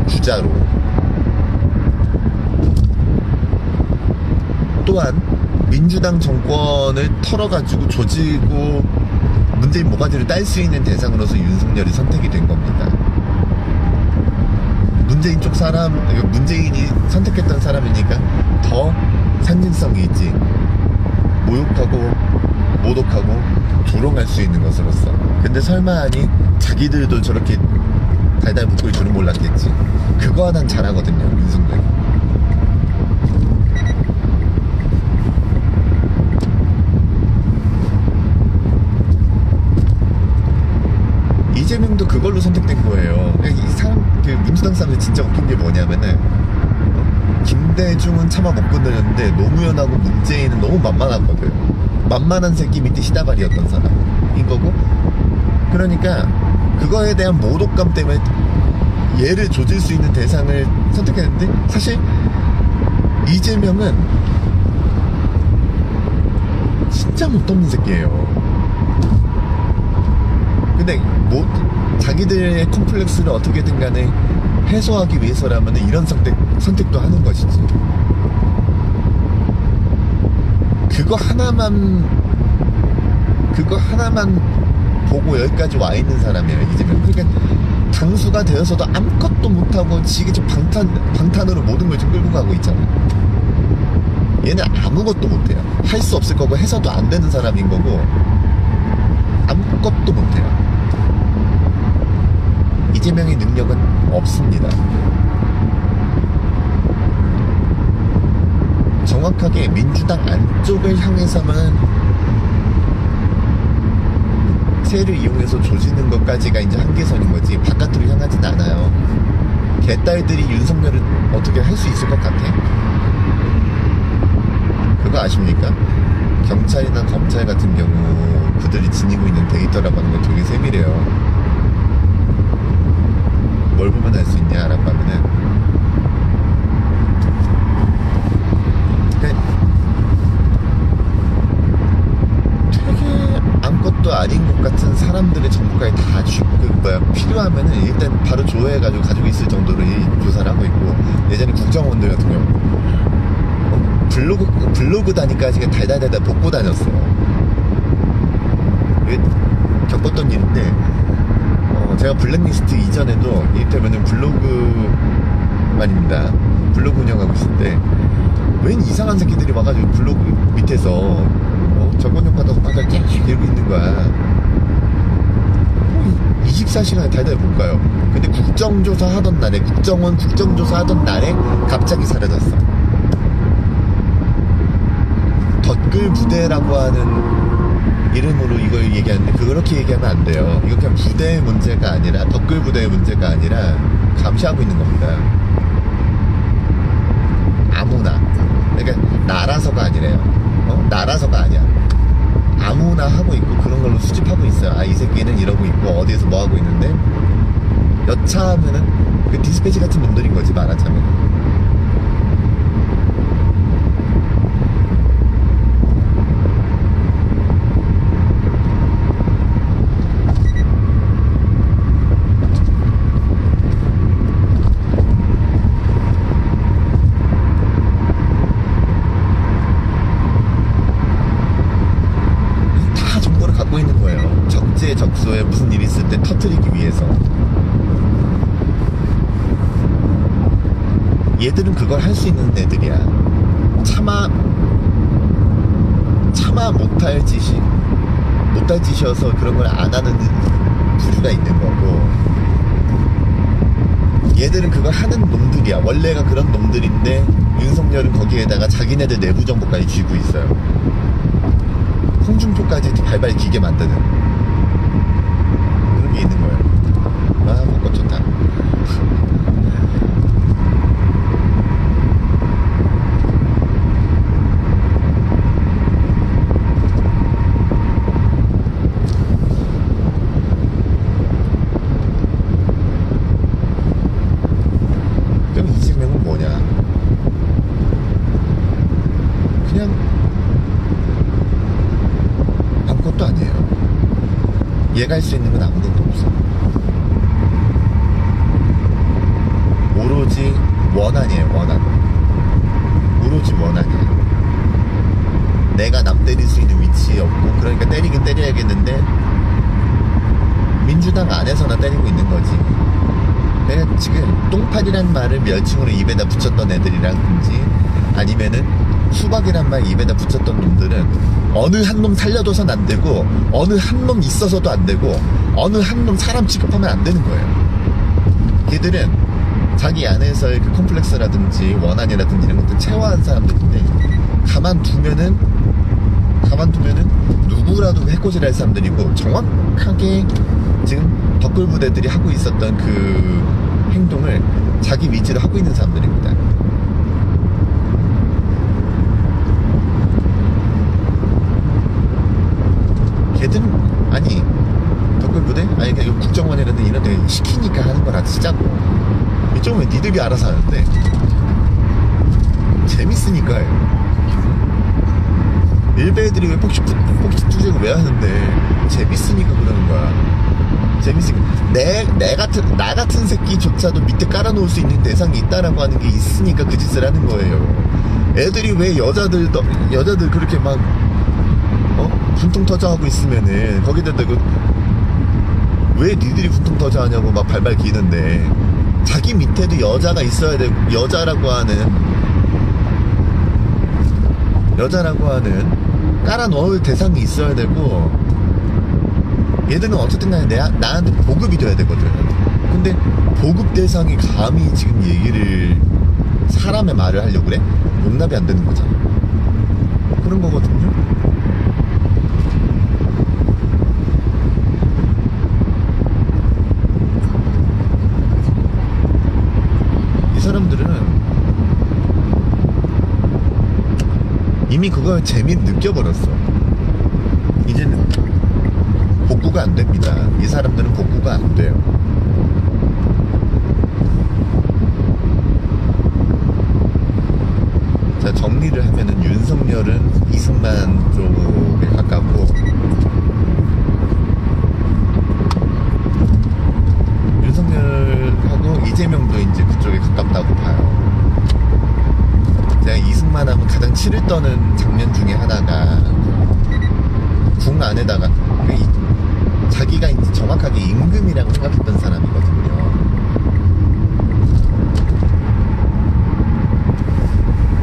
주자로 또한 민주당 정권을 털어가지고 조지고 문재인 모가지를 딸 수 있는 대상으로서 윤석열이 선택이 된 겁니다. 문재인 쪽 문재인이 선택했던 사람이니까 더 상징성이 있지. 모욕하고 모독하고 조롱할 수 있는 것으로서. 근데 설마 아니 자기들도 저렇게 달달 붙을 줄은 몰랐겠지. 그거 하나는 잘하거든요, 윤석열이. 이재명도 그걸로 선택된 거예요. 민주당 사람들 진짜 웃긴 게 뭐냐면은 김대중은 차마 못 건드렸는데 노무현하고 문재인은 너무 만만하거든. 만만한 새끼 밑에 시다발이었던 사람인 거고. 그러니까 그거에 대한 모독감 때문에 얘를 조질 수 있는 대상을 선택했는데 사실 이재명은 진짜 못없는 새끼예요. 근데 자기들의 콤플렉스를 어떻게든 간에 해소하기 위해서라면 이런 선택도 하는 것이지. 그거 하나만 그거 하나만 보고 여기까지 와 있는 사람이에요, 이재명. 그러니까 당수가 되어서도 아무것도 못하고 지금 방탄으로 모든 걸 좀 끌고 가고 있잖아. 얘는 아무것도 못해요. 할 수 없을 거고 해서도 안 되는 사람인 거고 아무것도 못해요. 이재명의 능력은 없습니다. 정확하게 민주당 안쪽을 향해서만 세를 이용해서 조지는 것까지가 이제 한계선인 거지 바깥으로 향하진 않아요. 개딸들이 윤석열을 어떻게 할 수 있을 것 같아? 그거 아십니까? 경찰이나 검찰 같은 경우 그들이 지니고 있는 데이터라고 하는 건 되게 세밀해요. 뭘 보면 알 수 있냐 알아보면은 되게 아무것도 아닌 것 같은 사람들의 정보까지 다 필요하면은 일단 바로 조회해가지고 가지고 있을 정도로 이 조사를 하고 있고 예전에 국정원들 같은 경우 블로그 다니까지 달달달달 벗고 다녔어요. 이게 겪었던 일인데 제가 블랙리스트 이전에도 이를테면은 블로그만입니다. 블로그 운영하고 있을 때 웬 이상한 새끼들이 와가지고 블로그 밑에서 정권용받아서 막 이렇게 이러고 있는 거야. 24시간에 달달 못 가요. 근데 국정조사 하던 날에 국정원 국정조사 하던 날에 갑자기 사라졌어. 덧글 부대라고 하는 이름으로 이걸 얘기하는데 그렇게 얘기하면 안 돼요. 이거 그냥 부대의 문제가 아니라 덧글 부대의 문제가 아니라 감시하고 있는 겁니다. 아무나. 그러니까 나라서가 아니래요. 나라서가 아니야. 아무나 하고 있고 그런 걸로 수집하고 있어요. 아, 이 새끼는 이러고 있고 어디에서 뭐 하고 있는데 여차하면은 그 디스패치 같은 놈들인 거지 말하자면. 적소에 무슨 일이 있을 때 터뜨리기 위해서. 얘들은 그걸 할 수 있는 애들이야. 차마 못할 짓이어서 그런 걸 안 하는 부류가 있는 거고, 얘들은 그걸 하는 놈들이야. 원래가 그런 놈들인데 윤석열은 거기에다가 자기네들 내부 정보까지 쥐고 있어요. 홍준표까지 발발 기게 만드는 있는 거예요. 아, 먹고 좋다. 그럼 이재명은 뭐냐? 그냥 아무것도 아니에요. 얘가 할 수 있는 건 아무것도 없어. 오로지 원한이에요, 원한. 오로지 원한이에요. 내가 남 때릴 수 있는 위치에 없고, 그러니까 때리긴 때려야겠는데 민주당 안에서나 때리고 있는 거지. 내가 지금 똥파리란 말을 멸칭으로 입에다 붙였던 애들이라든지 아니면은 수박이란 말 입에다 붙였던 놈들은 어느 한 놈 살려둬선 안 되고 어느 한 놈 있어서도 안 되고 어느 한 놈 사람 취급하면 안 되는 거예요. 걔들은 자기 안에서의 그 컴플렉스라든지 원한이라든지 이런 것들 체화한 사람들인데 가만두면은 누구라도 해코지를 할 사람들이고 정확하게 지금 덧글 부대들이 하고 있었던 그 행동을 자기 위치로 하고 있는 사람들입니다. 걔들은 아니 덧글 부대? 아니 그냥 국정원이라든 이런 데 시키니까 하는 거라 치자고. 이쪽은 왜 니들이 알아서 하는데 재밌으니까요. 일베 애들이 왜 폭식 투쟁을 왜 하는데 재밌으니까 그러는 거야. 재밌으니까 나 같은 새끼조차도 밑에 깔아놓을 수 있는 대상이 있다라고 하는 게 있으니까 그 짓을 하는 거예요. 애들이 왜 여자들 그렇게 막 분통 터져 하고 있으면은 거기다 대고 왜 니들이 분통 터져 하냐고 막 발발 기는데, 자기 밑에도 여자가 있어야 되고, 여자라고 하는 깔아 넣을 대상이 있어야 되고, 얘들은 어쨌든 간에 나한테 보급이 돼야 되거든. 근데 보급 대상이 감히 지금 얘기를, 사람의 말을 하려고 그래? 용납이 안 되는 거잖아. 그런 거거든요. 이 사람들은 이미 그걸 재미 느껴버렸어. 이제는 복구가 안 됩니다. 이 사람들은 복구가 안 돼요. 자, 정리를 하면은 윤석열은 이승만 쪽에 가깝고, 윤석열하고 이재명도 이제 그쪽에 가깝다고 봐요. 제가 이승만 하면 가장 치를 떠는 장면 중에 하나가, 궁 안에다가 자기가 이제 정확하게 임금이라고 생각했던 사람이거든요.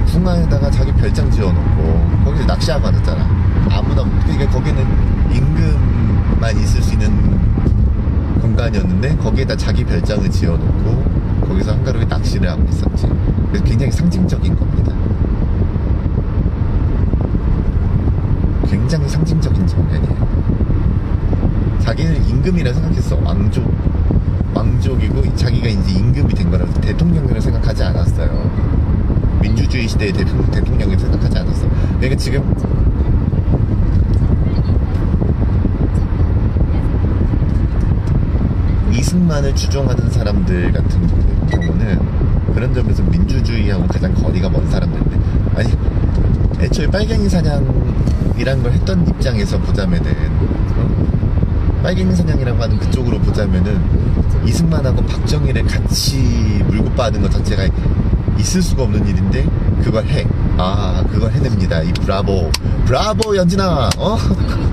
궁 안에다가 자기 별장 지어놓고 거기서 낚시하고 하잖아. 아무나, 그러니까 거기는 임금만 있을 수 있는 공간이었는데 거기에다 자기 별장을 지어놓고 거기서 한가롭게 낚시를 하고 있었지. 그래서 굉장히 상징적인 겁니다. 굉장히 상징적인 장면이에요. 자기는 임금이라 생각했어. 왕족이고 자기가 이제 임금이 된 거라서 대통령이라고 생각하지 않았어요. 민주주의 시대의 대통령이라고 생각하지 않았어. 그러니까 지금 이승만을 추종하는 사람들 같은 경우는 그런 점에서 민주주의하고 가장 거리가 먼 사람들인데, 아니, 애초에 빨갱이 사냥이란 걸 했던 입장에서 보자면은, 빨갱이 사냥이라고 하는 그쪽으로 보자면은 이승만하고 박정희를 같이 물고 빠는 것 자체가 있을 수가 없는 일인데 그걸 해. 아, 그걸 해냅니다. 이 브라보 연진아,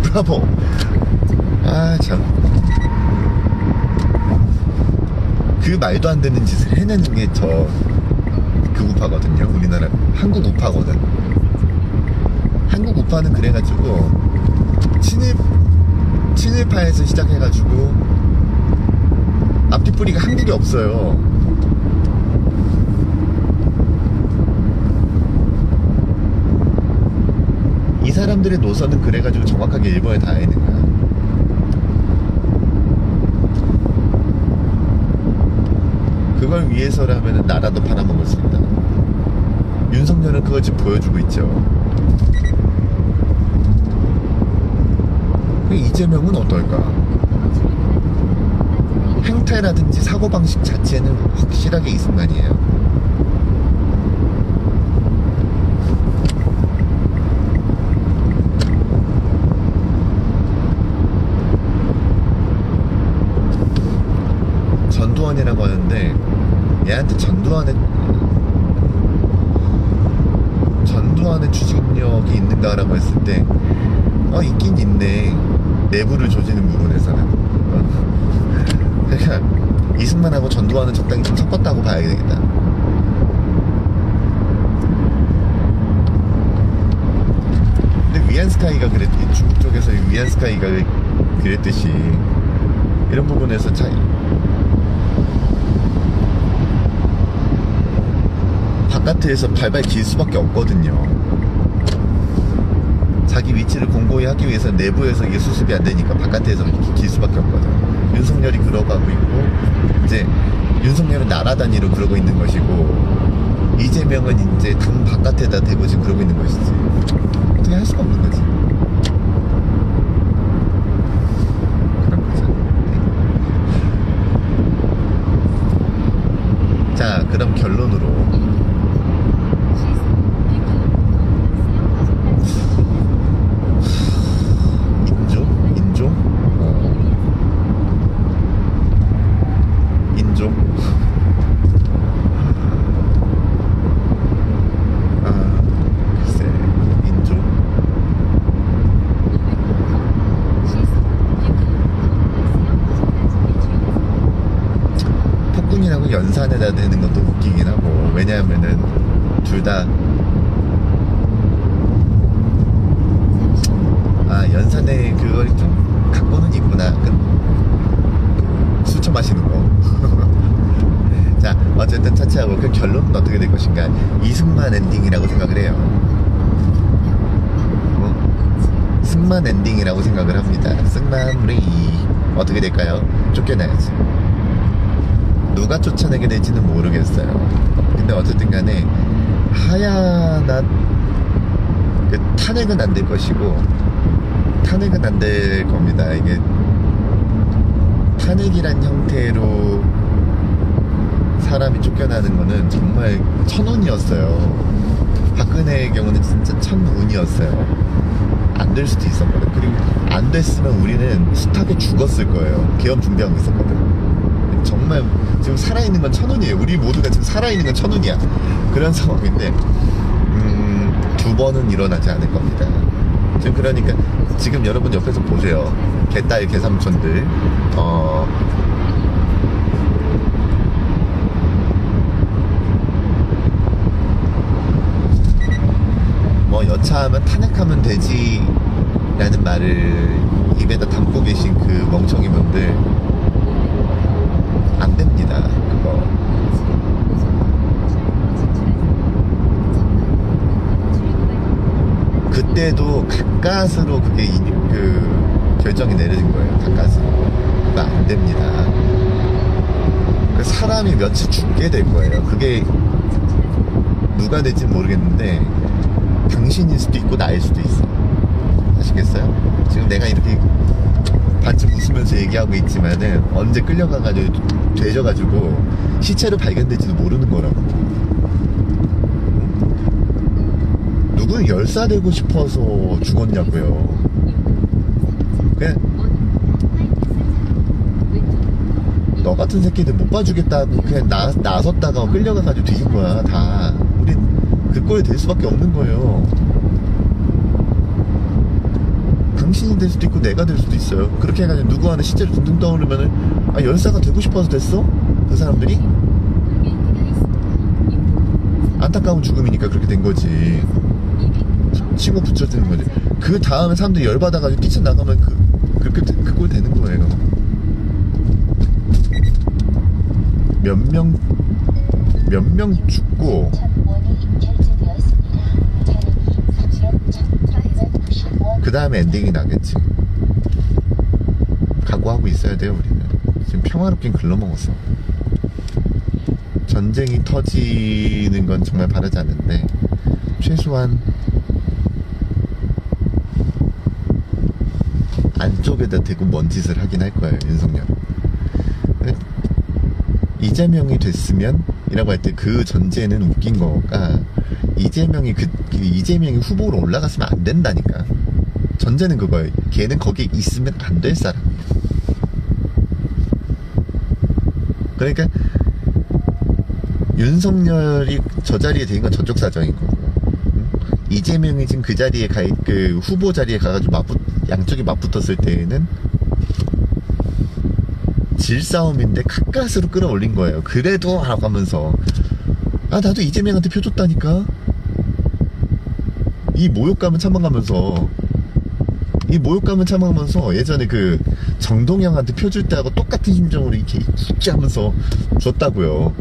브라보. 아, 참. 그 말도 안 되는 짓을 해내는 게 그 우파거든요. 우리나라 한국 우파거든. 한국 우파는 그래가지고 친일파에서 시작해가지고 앞뒤 뿌리가 한국에 없어요. 이 사람들의 노선은 그래가지고 정확하게 일본에 닿아 있는 거야. 그걸 위해서라면 나라도 팔아먹을 수 있다. 윤석열은 그걸 지금 보여주고 있죠. 이재명은 어떨까? 행태라든지 사고방식 자체는 확실하게 이승만이에요. 전두환이라고 하는데, 얘한테 전두환의 추진력이 있는가라고 했을 때 있긴 있네. 내부를 조지는 부분에서는. 그러니까 이승만하고 전두환은 적당히 좀 섞었다고 봐야 되겠다. 근데 위안스카이가 중국 쪽에서 위안스카이가 그랬듯이 이런 부분에서 차이, 바깥에서 발발 길 수밖에 없거든요. 자기 위치를 공고히 하기 위해서 내부에서 이게 수습이 안 되니까 바깥에서 길 수밖에 없거든. 윤석열이 그러고 하고 있고, 이제 윤석열은 나라 단위로 그러고 있는 것이고, 이재명은 이제 당 바깥에다 대고 지금 그러고 있는 것이지. 어떻게 할 수가 없는 거지. 그런 거죠. 네. 자, 그럼 결론으로. 연산에다 대는 것도 웃기긴 하고, 왜냐하면은 둘 다 연산에 그걸 좀 갖고는 있구나. 술 처마시는 거. 자, 어쨌든 차치하고 그 결론은 어떻게 될 것인가. 이승만 엔딩이라고 생각을 해요. 승만 엔딩이라고 생각을 합니다. 승만리 어떻게 될까요? 쫓겨나야지. 누가 쫓아내게 될지는 모르겠어요. 근데 어쨌든 간에 하야나 그 탄핵은 안 될 것이고, 탄핵은 안 될 겁니다. 이게 탄핵이란 형태로 사람이 쫓겨나는 거는 정말 천운이었어요. 박근혜의 경우는 진짜 천운이었어요. 안 될 수도 있었거든. 그리고 안 됐으면 우리는 숱하게 죽었을 거예요. 계엄 준비하고 있었거든. 정말 지금 살아있는 건 천운이에요. 우리 모두가 지금 살아있는 건 천운이야. 그런 상황인데 두 번은 일어나지 않을 겁니다. 지금 그러니까 지금 여러분 옆에서 보세요. 개딸 개삼촌들 뭐 여차하면 탄핵하면 되지 라는 말을 입에다 담고 계신 그 멍청이 분들 안 됩니다. 그거 그때도 가까스로 그게 그 결정이 내려진 거예요. 가까스로. 그거 안 됩니다. 그 사람이 며칠 죽게 될 거예요. 그게 누가 될지 모르겠는데 당신일 수도 있고 나일 수도 있어. 아시겠어요? 지금 내가 이렇게 반쯤 웃으면서 얘기하고 있지만은 언제 끌려가가지고 되져가지고 시체로 발견될지도 모르는 거라고. 누구는 열사되고 싶어서 죽었냐고요. 그냥 너 같은 새끼들 못 봐주겠다고 그냥 나섰다가 끌려가가지고 뒤진 거야. 다 우리 그 꼴이 될 수밖에 없는 거예요. 당신이 될 수도 있고 내가 될 수도 있어요. 그렇게 해가지고 누구 하나 시체를 둥둥 떠오르면은 열사가 되고 싶어서 됐어? 그 사람들이? 안타까운 죽음이니까 그렇게 된 거지. 친구 붙여주는 거지. 그 다음에 사람들이 열받아가지고 뛰쳐나가면 그렇게 그 꼴 되는 거예요. 몇 명 죽고 그 다음에 엔딩이 나겠지. 각오하고 있어야 돼요. 우리는 지금 평화롭긴 글러먹었어. 전쟁이 터지는 건 정말 바라지 않는데 최소한 안쪽에다 대고 뭔 짓을 하긴 할 거예요. 윤석열. 이재명이 됐으면 이라고 할 때 그 전제는 웃긴 거가 이재명이 이재명이 후보로 올라갔으면 안 된다니까. 전제는 그거예요. 걔는 거기에 있으면 안 될 사람이에요. 그러니까 윤석열이 저 자리에 된 건 저쪽 사정인 거고, 이재명이 지금 그 자리에 그 후보 자리에 가가지고 양쪽이 맞붙었을 때에는 질싸움인데 가까스로 끌어올린 거예요. 그래도 하라고 하면서 나도 이재명한테 표 줬다니까. 이 모욕감은 참아가면서 예전에 그 정동영한테 표 줄 때하고 똑같은 심정으로 이렇게 굳이 하면서 줬다고요.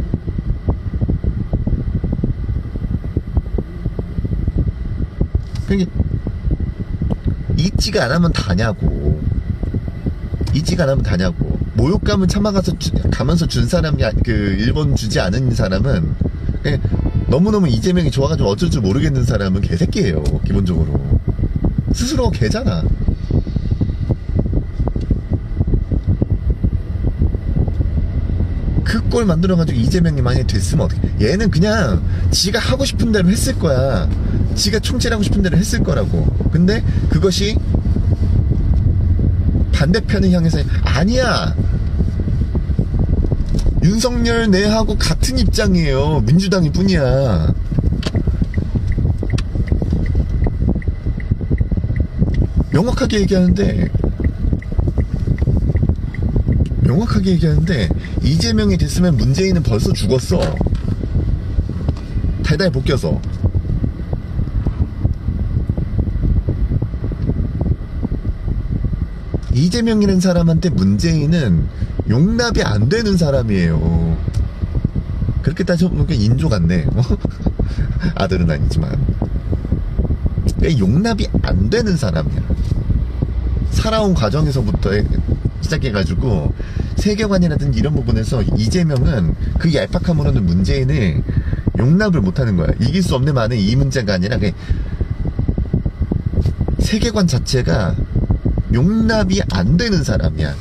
그러니까 잊지가 않으면 다냐고. 모욕감을 가면서 준 사람이 그 1번 주지 않은 사람은 그냥 너무너무 이재명이 좋아가지고 어쩔 줄 모르겠는 사람은 개새끼예요. 기본적으로 스스로가 개잖아. 그 꼴 만들어가지고 이재명이 만약에 됐으면 어떡해. 얘는 그냥 지가 하고 싶은 대로 했을 거야. 지가 총질하고 싶은 대로 했을 거라고. 근데 그것이 반대편을 향해서 아니야. 윤석열 내하고 같은 입장이에요. 민주당이 뿐이야. 명확하게 얘기하는데 명확하게 얘기하는데 이재명이 됐으면 문재인은 벌써 죽었어. 달달 볶여서. 이재명이라는 사람한테 문재인은 용납이 안 되는 사람이에요. 그렇게 따져보니까 인조 같네. 아들은 아니지만 용납이 안 되는 사람이야. 살아온 과정에서부터 시작해가지고 세계관이라든지 이런 부분에서 이재명은 그 얄팍함으로는 문재인을 용납을 못하는 거야. 이길 수 없는 만은 이 문제가 아니라 세계관 자체가 용납이 안 되는 사람이야.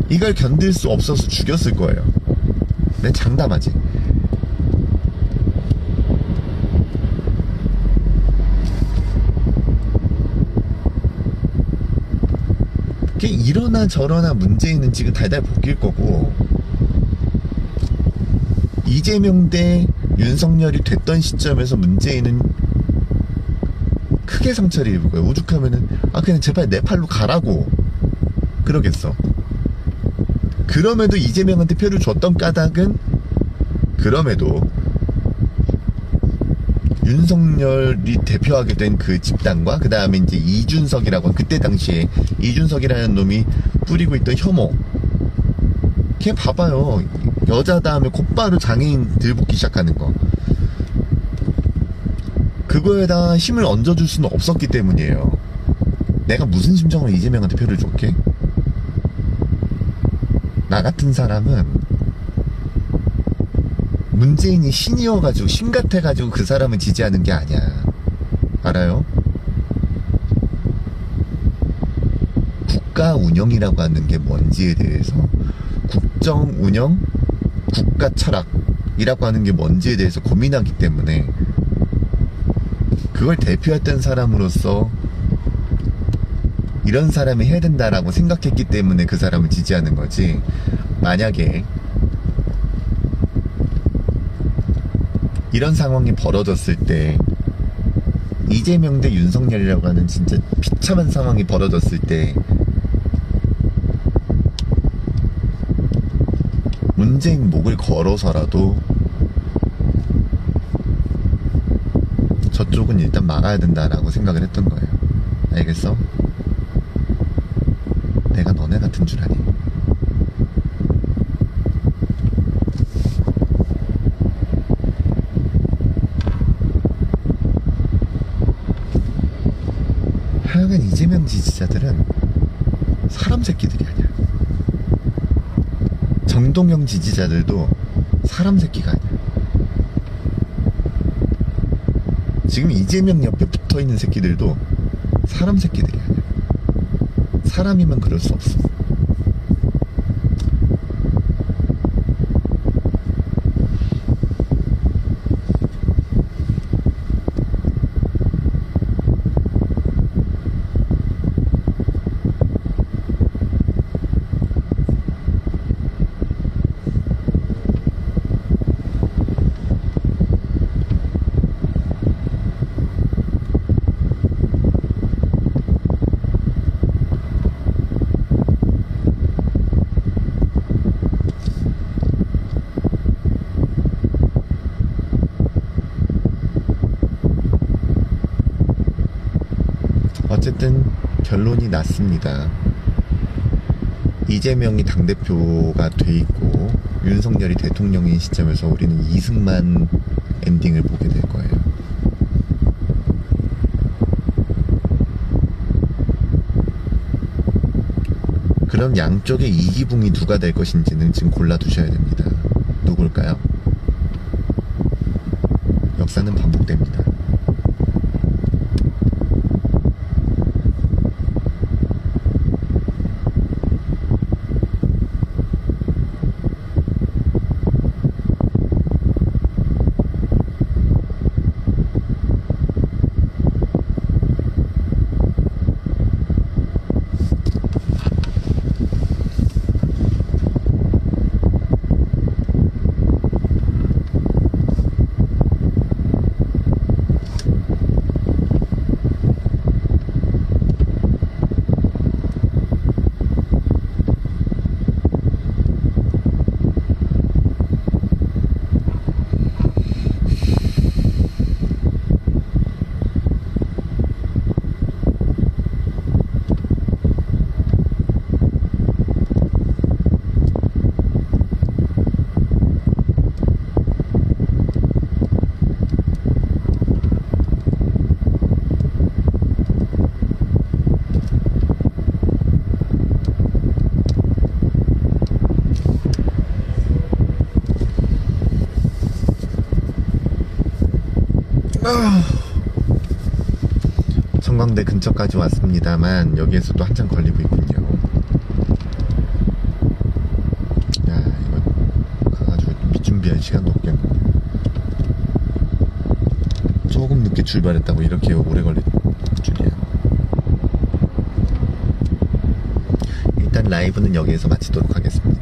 이걸 견딜 수 없어서 죽였을 거예요. 내 장담하지. 이러나 저러나 문재인은 지금 달달 볶일 거고, 이재명 대 윤석열이 됐던 시점에서 문재인은 크게 상처를 입을 거예요. 오죽하면은 그냥 제발 내 팔로 가라고 그러겠어. 그럼에도 이재명한테 표를 줬던 까닭은 그럼에도 윤석열이 대표하게 된 그 집단과 그 다음에 이제 이준석이라고 그때 당시에 이준석이라는 놈이 뿌리고 있던 혐오. 걔 봐봐요. 여자 다음에 곧바로 장애인 들볶기 시작하는 거. 그거에다 힘을 얹어줄 수는 없었기 때문이에요. 내가 무슨 심정으로 이재명한테 표를 줬게? 나 같은 사람은 문재인이 신이어가지고 신 같아가지고 그 사람을 지지하는 게 아니야. 알아요? 국가 운영이라고 하는 게 뭔지에 대해서, 국정 운영, 국가 철학이라고 하는 게 뭔지에 대해서 고민하기 때문에 그걸 대표했던 사람으로서 이런 사람이 해야 된다라고 생각했기 때문에 그 사람을 지지하는 거지. 만약에 이런 상황이 벌어졌을 때, 이재명 대 윤석열이라고 하는 진짜 비참한 상황이 벌어졌을 때 문재인 목을 걸어서라도 저쪽은 일단 막아야 된다라고 생각을 했던 거예요. 알겠어? 내가 너네 같은 줄 아니? 하여간 이재명 지지자들은 사람 새끼들이 아니야. 정동영 지지자들도 사람 새끼가 아니야. 지금 이재명 옆에 붙어있는 새끼들도 사람 새끼들이 아니야. 사람이면 그럴 수 없어. 어쨌든 결론이 났습니다. 이재명이 당대표가 돼 있고 윤석열이 대통령인 시점에서 우리는 이승만 엔딩을 보게 될 거예요. 그럼 양쪽의 이기붕이 누가 될 것인지는 지금 골라두셔야 됩니다. 누굴까요? 역사는 반복됩니다. 전망대 근처까지 왔습니다만 여기에서도 한참 걸리고 있군요. 야, 이거 가가지고 밑준비할 시간도 없겠네. 조금 늦게 출발했다고 이렇게 오래 걸릴 줄이야. 일단 라이브는 여기에서 마치도록 하겠습니다.